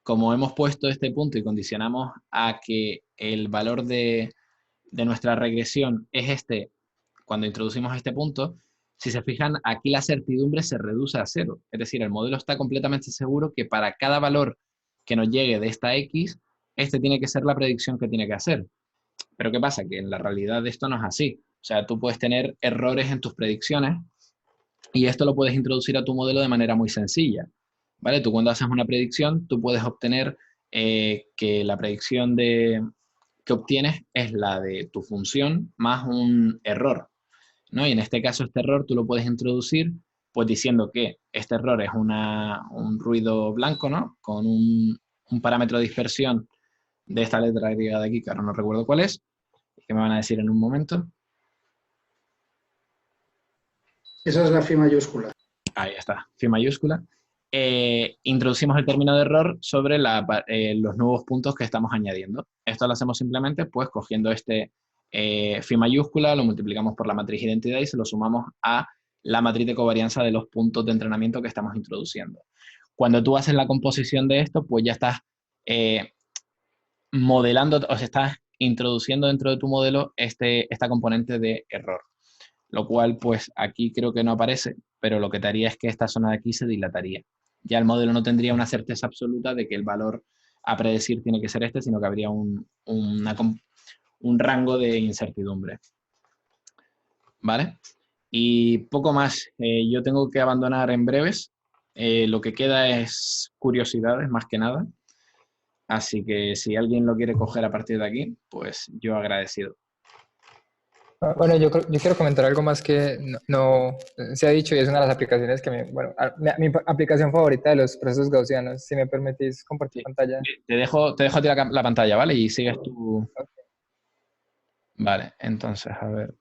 como hemos puesto este punto y condicionamos a que el valor de nuestra regresión es este, cuando introducimos este punto, si se fijan, aquí la certidumbre se reduce a cero. Es decir, el modelo está completamente seguro que para cada valor que nos llegue de esta X, este tiene que ser la predicción que tiene que hacer. Pero ¿qué pasa? Que en la realidad esto no es así. O sea, tú puedes tener errores en tus predicciones, y esto lo puedes introducir a tu modelo de manera muy sencilla. ¿Vale? Tú cuando haces una predicción, tú puedes obtener que la predicción que obtienes es la de tu función más un error, ¿no? Y en este caso este error tú lo puedes introducir pues diciendo que este error es un ruido blanco, ¿no? Con un parámetro de dispersión de esta letra griega de aquí, que ahora no recuerdo cuál es, que me van a decir en un momento.
Esa es la phi mayúscula.
Ahí está, phi mayúscula. Introducimos el término de error sobre los nuevos puntos que estamos añadiendo. Esto lo hacemos simplemente pues cogiendo este phi mayúscula, lo multiplicamos por la matriz identidad y se lo sumamos a la matriz de covarianza de los puntos de entrenamiento que estamos introduciendo. Cuando tú haces la composición de esto, pues ya estás modelando, o sea, estás introduciendo dentro de tu modelo esta componente de error, lo cual pues aquí creo que no aparece, pero lo que te haría es que esta zona de aquí se dilataría. Ya el modelo no tendría una certeza absoluta de que el valor a predecir tiene que ser este, sino que habría un rango de incertidumbre. ¿Vale? Y poco más. Yo tengo que abandonar en breves. Lo que queda es curiosidades, más que nada. Así que si alguien lo quiere coger a partir de aquí, pues yo agradecido.
Bueno, yo quiero comentar algo más que no se ha dicho, y es una de las aplicaciones que mi aplicación favorita de los procesos gaussianos. Si me permitís compartir pantalla.
Te dejo a ti la pantalla, ¿vale? Y sigues tú.
Okay.
Vale, entonces, a ver.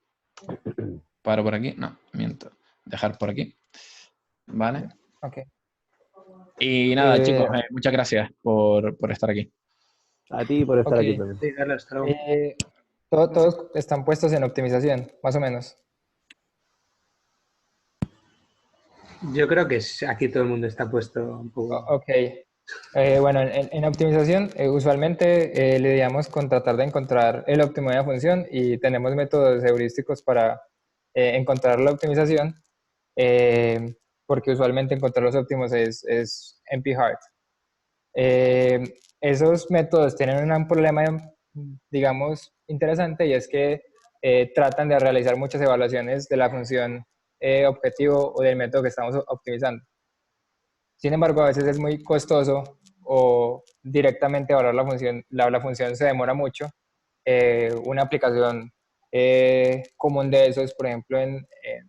¿Paro por aquí? No, miento. Dejar por aquí. Vale.
Ok.
Y nada, chicos, muchas gracias por estar aquí.
A ti por estar aquí también.
Sí, Carlos, hasta luego.
Todos están puestos en optimización, más o menos.
Yo creo que aquí todo el mundo está puesto un poco.
Ok. Bueno, en optimización, usualmente lidiamos con tratar de encontrar el óptimo de una función, y tenemos métodos heurísticos para encontrar la optimización, porque usualmente encontrar los óptimos es NP-hard. Esos métodos tienen un problema, digamos, interesante, y es que tratan de realizar muchas evaluaciones de la función objetivo o del método que estamos optimizando. Sin embargo, a veces es muy costoso o directamente evaluar la función, la función se demora mucho. Una aplicación común de eso es, por ejemplo, en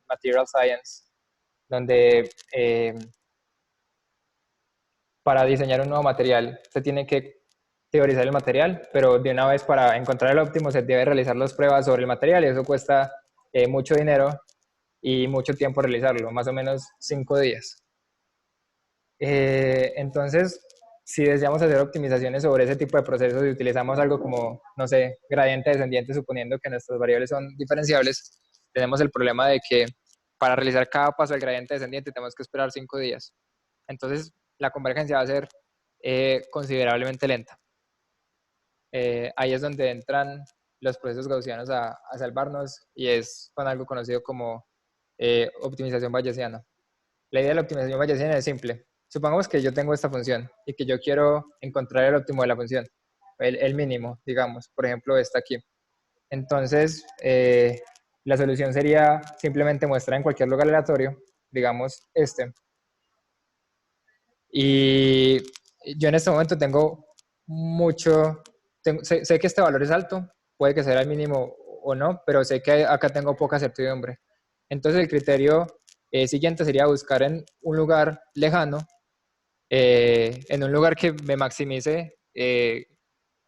Material Science, donde para diseñar un nuevo material se tiene que teorizar el material, pero de una vez para encontrar el óptimo se debe realizar las pruebas sobre el material y eso cuesta mucho dinero y mucho tiempo realizarlo, más o menos 5 días. Entonces, si deseamos hacer optimizaciones sobre ese tipo de procesos y utilizamos algo como, no sé, gradiente descendiente, suponiendo que nuestras variables son diferenciables, tenemos el problema de que para realizar cada paso del gradiente descendiente tenemos que esperar 5 días. Entonces, la convergencia va a ser considerablemente lenta. Ahí es donde entran los procesos gaussianos a salvarnos y es con algo conocido como optimización bayesiana. La idea de la optimización bayesiana es simple. Supongamos que yo tengo esta función y que yo quiero encontrar el óptimo de la función, el mínimo, digamos, por ejemplo, está aquí. Entonces, la solución sería simplemente mostrar en cualquier lugar aleatorio, digamos este. Y yo en este momento tengo mucho, sé que este valor es alto, puede que sea el mínimo o no, pero sé que acá tengo poca certidumbre. Entonces el criterio siguiente sería buscar en un lugar lejano, en un lugar que me maximice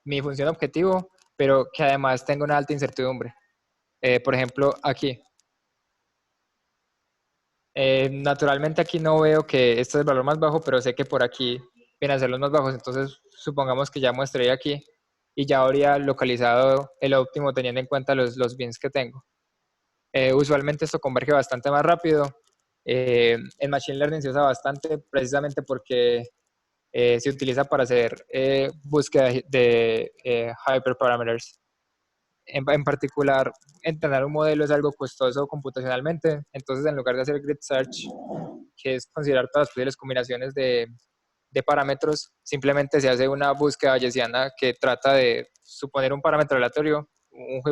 mi función objetivo, pero que además tenga una alta incertidumbre. Por ejemplo, aquí. Naturalmente aquí no veo que este es el valor más bajo, pero sé que por aquí vienen a ser los más bajos. Entonces supongamos que ya muestré aquí y ya habría localizado el óptimo teniendo en cuenta los bins que tengo. Usualmente esto converge bastante más rápido. En Machine Learning se usa bastante precisamente porque se utiliza para hacer búsqueda de hyperparameters. En particular, entrenar un modelo es algo costoso computacionalmente, entonces en lugar de hacer grid search, que es considerar todas las posibles combinaciones de parámetros, simplemente se hace una búsqueda bayesiana que trata de suponer un parámetro aleatorio, un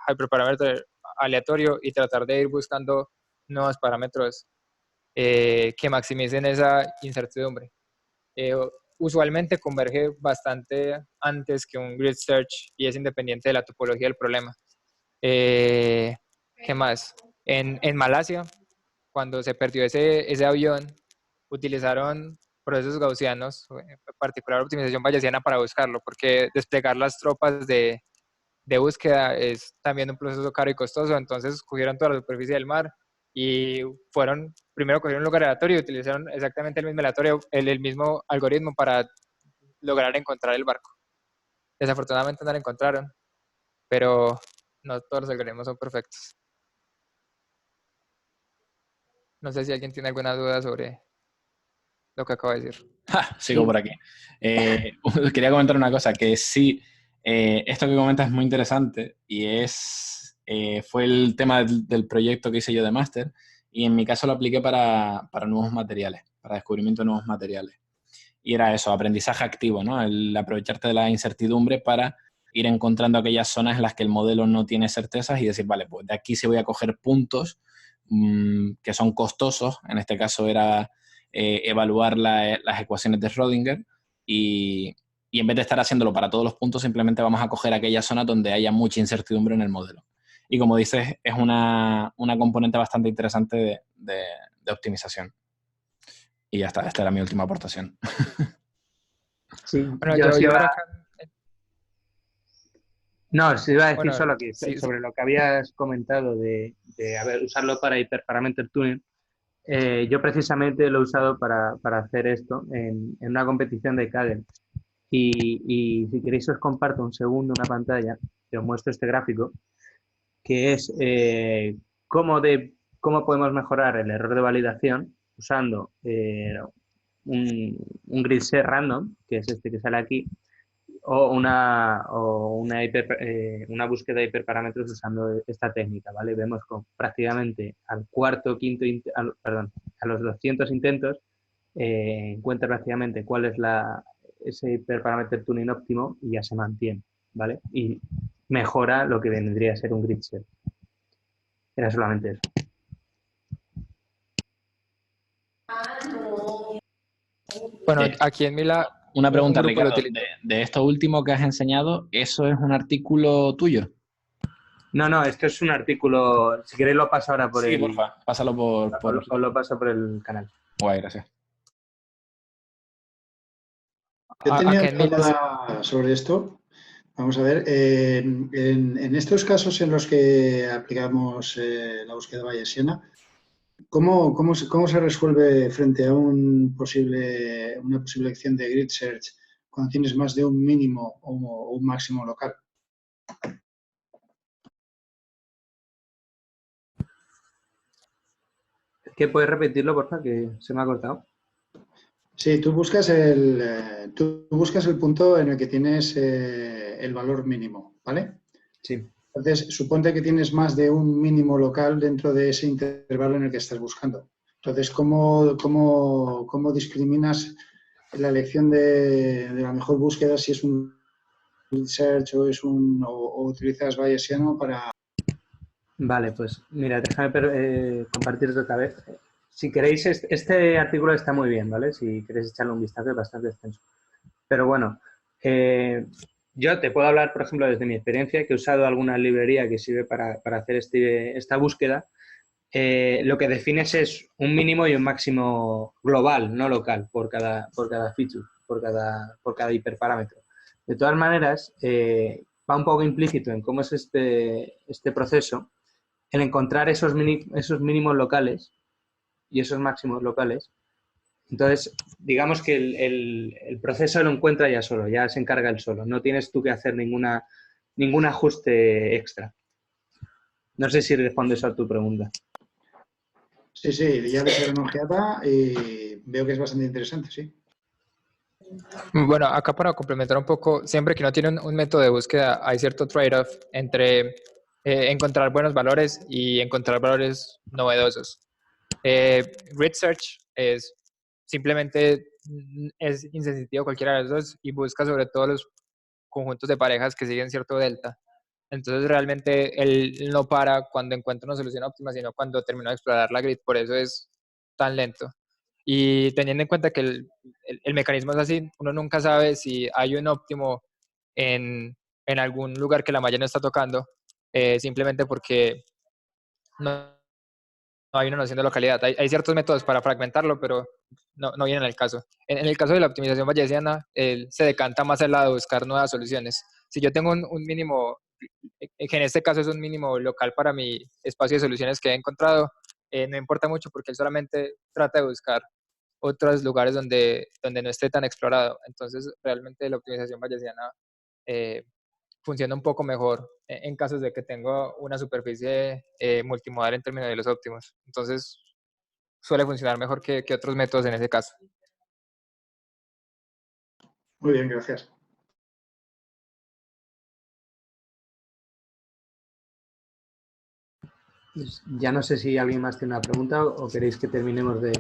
hyperparámetro aleatorio y tratar de ir buscando nuevos parámetros que maximicen esa incertidumbre. Usualmente converge bastante antes que un grid search y es independiente de la topología del problema. ¿Qué más? En Malasia, cuando se perdió ese avión, utilizaron procesos gaussianos, en particular optimización bayesiana para buscarlo, porque desplegar las tropas de búsqueda es también un proceso caro y costoso, entonces cogieron toda la superficie del mar y primero cogieron un lugar aleatorio y utilizaron exactamente el mismo algoritmo para lograr encontrar el barco. Desafortunadamente no lo encontraron, pero no todos los algoritmos son perfectos. No sé si alguien tiene alguna duda sobre lo que acabo de decir.
Sigo por aquí. Quería comentar una cosa, que sí, esto que comentas es muy interesante y fue el tema del proyecto que hice yo de máster y en mi caso lo apliqué para nuevos materiales, para descubrimiento de nuevos materiales. Y era eso, aprendizaje activo, ¿no? El aprovecharte de la incertidumbre para ir encontrando aquellas zonas en las que el modelo no tiene certezas y decir, vale, pues de aquí sí voy a coger puntos que son costosos. En este caso era evaluar las ecuaciones de Schrödinger y en vez de estar haciéndolo para todos los puntos, simplemente vamos a coger aquellas zonas donde haya mucha incertidumbre en el modelo. Y como dices, es una componente bastante interesante de optimización. Y ya está, esta era mi última aportación.
Sí,
bueno, yo ahora acá...
No, se iba a decir
bueno,
solo que
sí,
sobre lo que habías comentado de usarlo para hiperparameter tuning, yo precisamente lo he usado para hacer esto en una competición de Kaggle. Y si queréis os comparto un segundo una pantalla, que os muestro este gráfico, que es cómo podemos mejorar el error de validación usando un grid set random, que es este que sale aquí, o una búsqueda de hiperparámetros usando esta técnica, ¿vale? Vemos con prácticamente al a los 200 intentos encuentra prácticamente cuál es ese hiperparámetro tuning óptimo y ya se mantiene, ¿vale? Y mejora lo que vendría a ser un grid set. Era solamente eso.
Bueno,
Eh,
aquí en Mila,
Una
un
pregunta,
grupo lo
Ricardo,
utiliza.
de esto último que has enseñado, ¿eso es un artículo tuyo?
No, esto es un artículo. Si queréis, lo paso ahora por
Sí,
el.
porfa, pásalo por...
Os lo paso por el canal.
Guay, gracias.
Yo tenía
Aquí
una
en Mila,
duda sobre esto. Vamos a ver, en estos casos en los que aplicamos la búsqueda bayesiana, ¿cómo se resuelve frente a una posible acción de grid search cuando tienes más de un mínimo o un máximo local?
¿Qué puedes repetirlo, por favor? Que se me ha cortado.
Sí, tú buscas tú buscas el punto en el que tienes el valor mínimo, ¿vale?
Sí.
Entonces, suponte que tienes más de un mínimo local dentro de ese intervalo en el que estás buscando. Entonces, ¿cómo discriminas la elección de la mejor búsqueda si es un search o utilizas bayesiano para...
Vale, pues mira, déjame compartirlo otra vez. Si queréis, este artículo está muy bien, ¿vale? Si queréis echarle un vistazo, es bastante extenso. Pero bueno, yo te puedo hablar, por ejemplo, desde mi experiencia, que he usado alguna librería que sirve para hacer esta búsqueda. Lo que defines es un mínimo y un máximo global, no local, por cada feature, por cada hiperparámetro. De todas maneras, va un poco implícito en cómo es este proceso, el encontrar esos mínimos locales y esos máximos locales. Entonces, digamos que el proceso lo encuentra ya solo, ya se encarga él solo. No tienes tú que hacer ningún ajuste extra. No sé si responde eso a tu pregunta.
Sí, ya le echaré una ojeada y veo que es bastante interesante, sí.
bueno, acá para complementar un poco, siempre que no tiene un método de búsqueda, hay cierto trade-off entre encontrar buenos valores y encontrar valores novedosos. Grid Search es simplemente es insensitivo a cualquiera de los dos y busca sobre todo los conjuntos de parejas que siguen cierto delta. Entonces realmente él no para cuando encuentra una solución óptima, sino cuando termina de explorar la grid, por eso es tan lento. Y teniendo en cuenta que el mecanismo es así, uno nunca sabe si hay un óptimo en algún lugar que la malla no está tocando, simplemente porque no hay una noción de localidad. Hay ciertos métodos para fragmentarlo, pero no viene en el caso. En el caso de la optimización bayesiana, él se decanta más al lado de buscar nuevas soluciones. Si yo tengo un mínimo, que en este caso es un mínimo local para mi espacio de soluciones que he encontrado, no importa mucho porque él solamente trata de buscar otros lugares donde no esté tan explorado. Entonces, realmente la optimización bayesiana eh, funciona un poco mejor en casos de que tengo una superficie multimodal en términos de los óptimos. Entonces, suele funcionar mejor que otros métodos en ese caso.
Muy bien, gracias.
Pues ya no sé si alguien más tiene una pregunta o queréis que terminemos de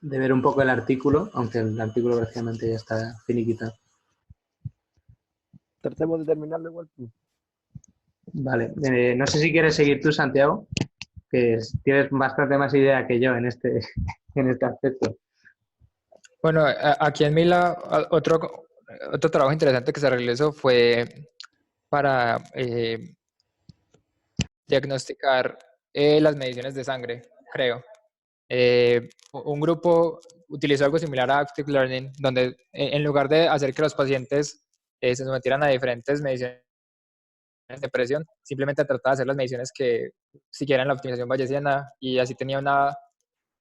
ver un poco el artículo, aunque el artículo prácticamente ya está finiquitado.
Tratemos de terminarlo igual.
Vale, no sé si quieres seguir tú, Santiago, que tienes bastante más idea que yo en este aspecto.
Bueno, aquí en Mila, otro trabajo interesante que se realizó fue para diagnosticar las mediciones de sangre, creo. Un grupo utilizó algo similar a Active Learning, donde en lugar de hacer que los pacientes se sometieran a diferentes mediciones de presión, simplemente trataba de hacer las mediciones que siguieran la optimización bayesiana y así tenía una,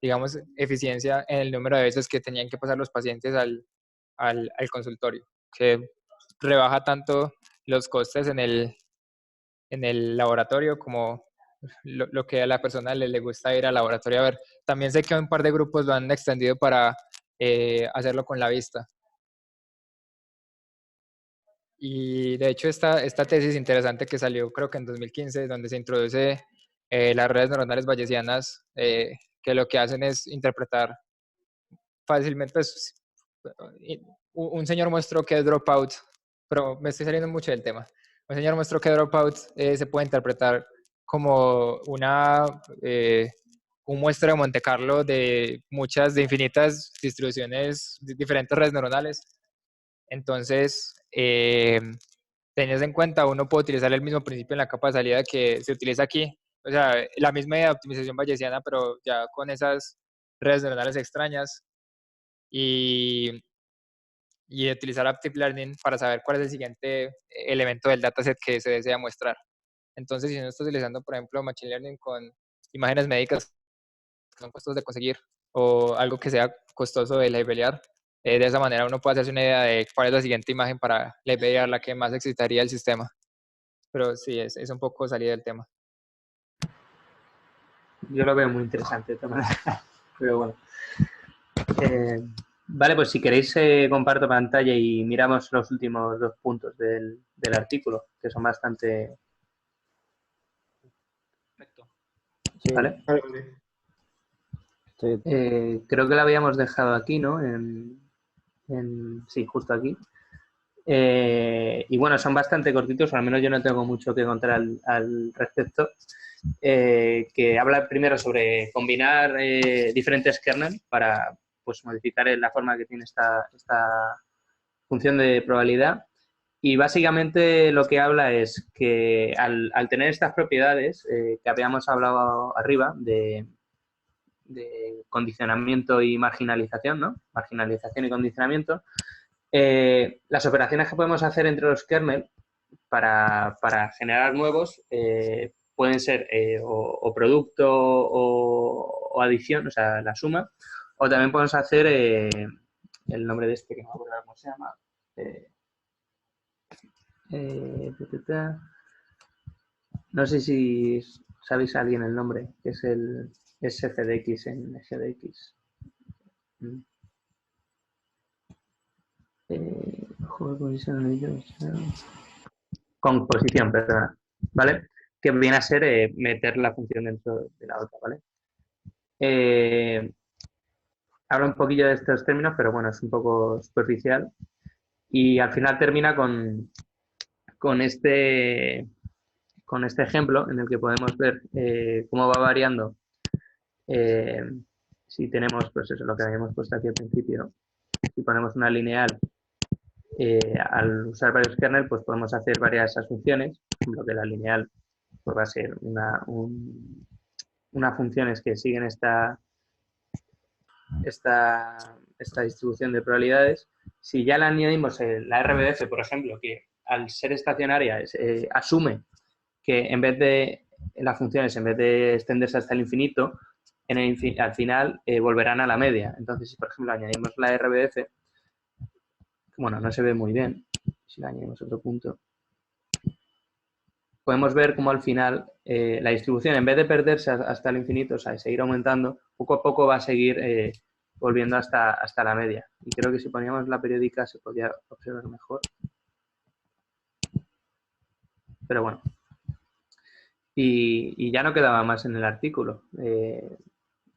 digamos, eficiencia en el número de veces que tenían que pasar los pacientes al consultorio, que rebaja tanto los costes en el laboratorio como lo que a la persona le gusta ir al laboratorio a ver. También sé que un par de grupos lo han extendido para hacerlo con la vista. Y de hecho esta tesis interesante que salió creo que en 2015, donde se introduce las redes neuronales bayesianas, que lo que hacen es interpretar fácilmente, pues, un señor mostró que dropout, pero me estoy saliendo mucho del tema, un señor mostró que dropout se puede interpretar como un muestreo de Monte Carlo de infinitas distribuciones, diferentes redes neuronales. Entonces, teniendo en cuenta, uno puede utilizar el mismo principio en la capa de salida que se utiliza aquí. O sea, la misma idea de optimización bayesiana, pero ya con esas redes neuronales extrañas. Y utilizar Active Learning para saber cuál es el siguiente elemento del dataset que se desea mostrar. Entonces, si uno está utilizando, por ejemplo, Machine Learning con imágenes médicas que son costosas de conseguir o algo que sea costoso de labelear, de esa manera uno puede hacerse una idea de cuál es la siguiente imagen para labelear la que más excitaría el sistema. Pero sí, es un poco salida del tema.
Yo lo veo muy interesante de todas maneras. Pero bueno. Vale, pues si queréis comparto pantalla y miramos los últimos 2 puntos del artículo, que son bastante...
Perfecto.
Sí,
¿Vale?
sí.
Creo que lo habíamos dejado aquí, ¿no? Sí, justo aquí. Y bueno, son bastante cortitos, o al menos yo no tengo mucho que contar al respecto. Que habla primero sobre combinar diferentes kernel para pues, modificar la forma que tiene esta función de probabilidad. Y básicamente lo que habla es que al tener estas propiedades que habíamos hablado arriba de condicionamiento y marginalización, ¿no? Marginalización y condicionamiento, las operaciones que podemos hacer entre los kernel para generar nuevos pueden ser o producto o adición, o sea, la suma, o también podemos hacer el nombre de este, que no me acuerdo cómo se llama. No sé si sabéis a alguien el nombre, que es el SCDX en SDX. Composición, perdona, ¿vale? Que viene a ser meter la función dentro de la otra, ¿vale? Habla un poquillo de estos términos, pero bueno, es un poco superficial. Y al final termina con este ejemplo en el que podemos ver cómo va variando si tenemos, pues eso, lo que habíamos puesto aquí al principio. Si ponemos una lineal, al usar varios kernel, pues podemos hacer varias asunciones. Por ejemplo, que la lineal pues va a ser unas funciones que siguen esta distribución de probabilidades. Si ya le añadimos la RBF, por ejemplo, que al ser estacionaria asume que en vez de las funciones, en vez de extenderse hasta el infinito, al final volverán a la media. Entonces, si por ejemplo añadimos la RBF, bueno, no se ve muy bien, si le añadimos otro punto, podemos ver cómo al final la distribución, en vez de perderse hasta el infinito, o sea, seguir aumentando, poco a poco va a seguir volviendo hasta la media. Y creo que si poníamos la periódica se podría observar mejor. Pero bueno. Y ya no quedaba más en el artículo.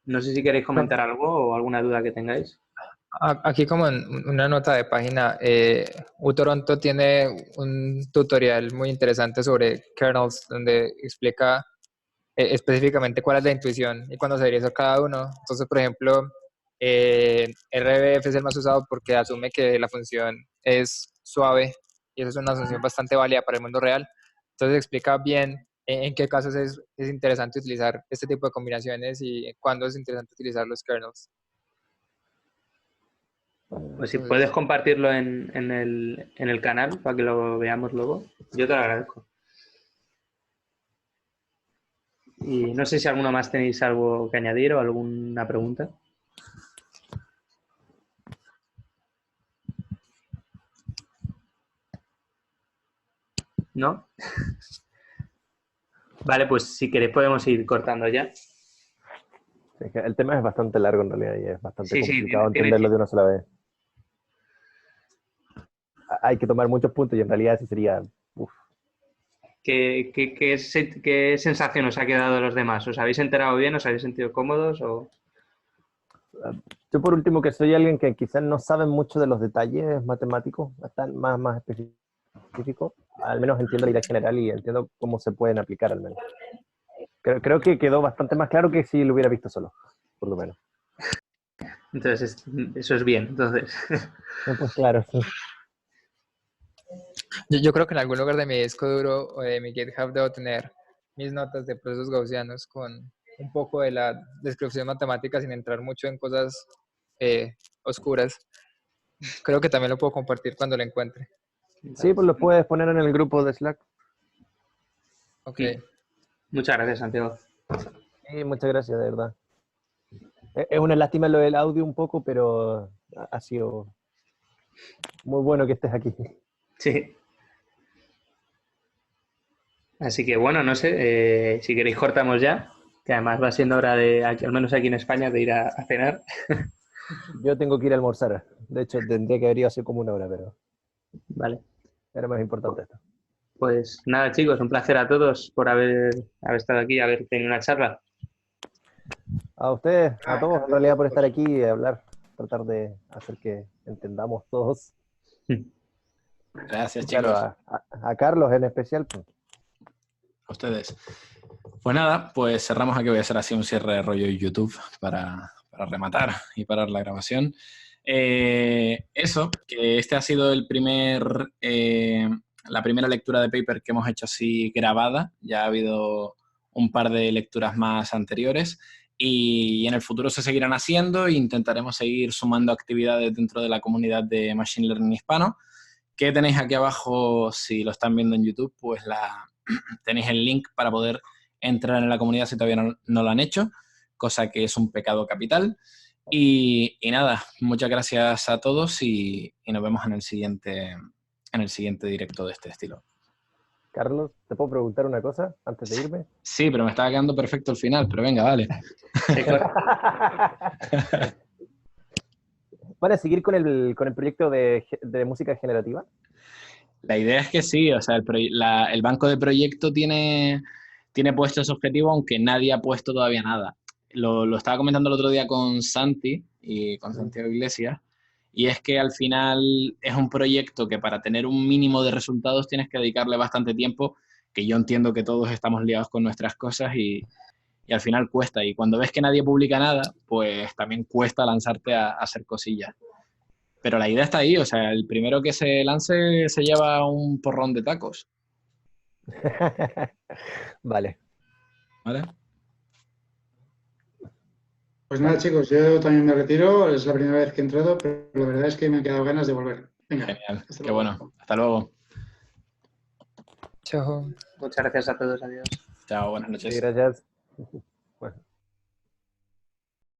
No sé si queréis comentar algo o alguna duda que tengáis.
Aquí como en una nota de página, uToronto tiene un tutorial muy interesante sobre kernels donde explica específicamente cuál es la intuición y cuándo se debería usar cada uno. Entonces, por ejemplo, RBF es el más usado porque asume que la función es suave y eso es una asunción bastante válida para el mundo real. Entonces explica bien en qué casos es interesante utilizar este tipo de combinaciones y cuándo es interesante utilizar los kernels.
Pues si puedes compartirlo en el canal para que lo veamos luego, yo te lo agradezco. Y no sé si alguno más tenéis algo que añadir o alguna pregunta. ¿No? Vale, pues si queréis podemos ir cortando ya.
Es que el tema es bastante largo en realidad y es bastante complicado
tiene
entenderlo de una sola vez. Hay que tomar muchos puntos y en realidad sí sería...
¿Qué sensación os ha quedado de los demás? ¿Os habéis enterado bien? ¿Os habéis sentido cómodos? O...
Yo por último, que soy alguien que quizás no sabe mucho de los detalles matemáticos, están más específicos, al menos entiendo la idea general y entiendo cómo se pueden aplicar al menos. Creo que quedó bastante más claro que si lo hubiera visto solo, por lo menos.
Entonces, eso es bien. Entonces,
Pues claro, sí.
Yo creo que en algún lugar de mi disco duro o de mi GitHub debo tener mis notas de procesos gaussianos con un poco de la descripción matemática sin entrar mucho en cosas oscuras. Creo que también lo puedo compartir cuando lo encuentre.
Sí, pues lo puedes poner en el grupo de Slack.
Ok.
sí. Muchas gracias, Santiago.
Sí, muchas gracias, de verdad. Es una lástima lo del audio un poco, pero ha sido muy bueno que estés aquí.
Sí. Así que bueno, no sé, si queréis cortamos ya, que además va siendo hora de, al menos aquí en España, de ir a cenar.
Yo tengo que ir a almorzar. De hecho, tendría que haber ido hace como una hora, pero
Vale.
era más importante esto.
Pues nada, chicos, un placer a todos por haber estado aquí, haber tenido una charla.
A ustedes, a todos, en realidad, por estar aquí y hablar, tratar de hacer que entendamos todos.
Gracias,
Claro,
chicos.
a Carlos en especial. Pues.
A ustedes. Pues nada, pues cerramos aquí. Voy a hacer así un cierre de rollo YouTube para rematar y parar la grabación. Eso, que este ha sido el la primera lectura de paper que hemos hecho así grabada. Ya ha habido un par de lecturas más anteriores y en el futuro se seguirán haciendo e intentaremos seguir sumando actividades dentro de la comunidad de Machine Learning hispano. Que tenéis aquí abajo, si lo están viendo en YouTube, pues tenéis el link para poder entrar en la comunidad si todavía no lo han hecho, cosa que es un pecado capital. Y nada, muchas gracias a todos y nos vemos en el siguiente directo de este estilo.
Carlos, ¿te puedo preguntar una cosa antes de irme?
Sí, pero me estaba quedando perfecto el final, pero venga, dale.
¿Van a seguir con el proyecto de música generativa?
La idea es que sí, o sea, el banco de proyecto tiene puesto ese objetivo, aunque nadie ha puesto todavía nada. Lo estaba comentando el otro día con Santi y con Santiago Iglesias, y es que al final es un proyecto que para tener un mínimo de resultados tienes que dedicarle bastante tiempo, que yo entiendo que todos estamos liados con nuestras cosas y al final cuesta. Y cuando ves que nadie publica nada, pues también cuesta lanzarte a hacer cosillas. Pero la idea está ahí, o sea, el primero que se lance se lleva un porrón de tacos.
Vale.
¿Vale?
Pues nada, chicos, yo también me retiro. Es la primera vez que he entrado, pero la verdad es que me han quedado ganas de volver. Venga.
Genial. Qué bueno. Hasta luego.
Chao.
Muchas gracias a todos. Adiós.
Chao, buenas noches.
Sí, gracias.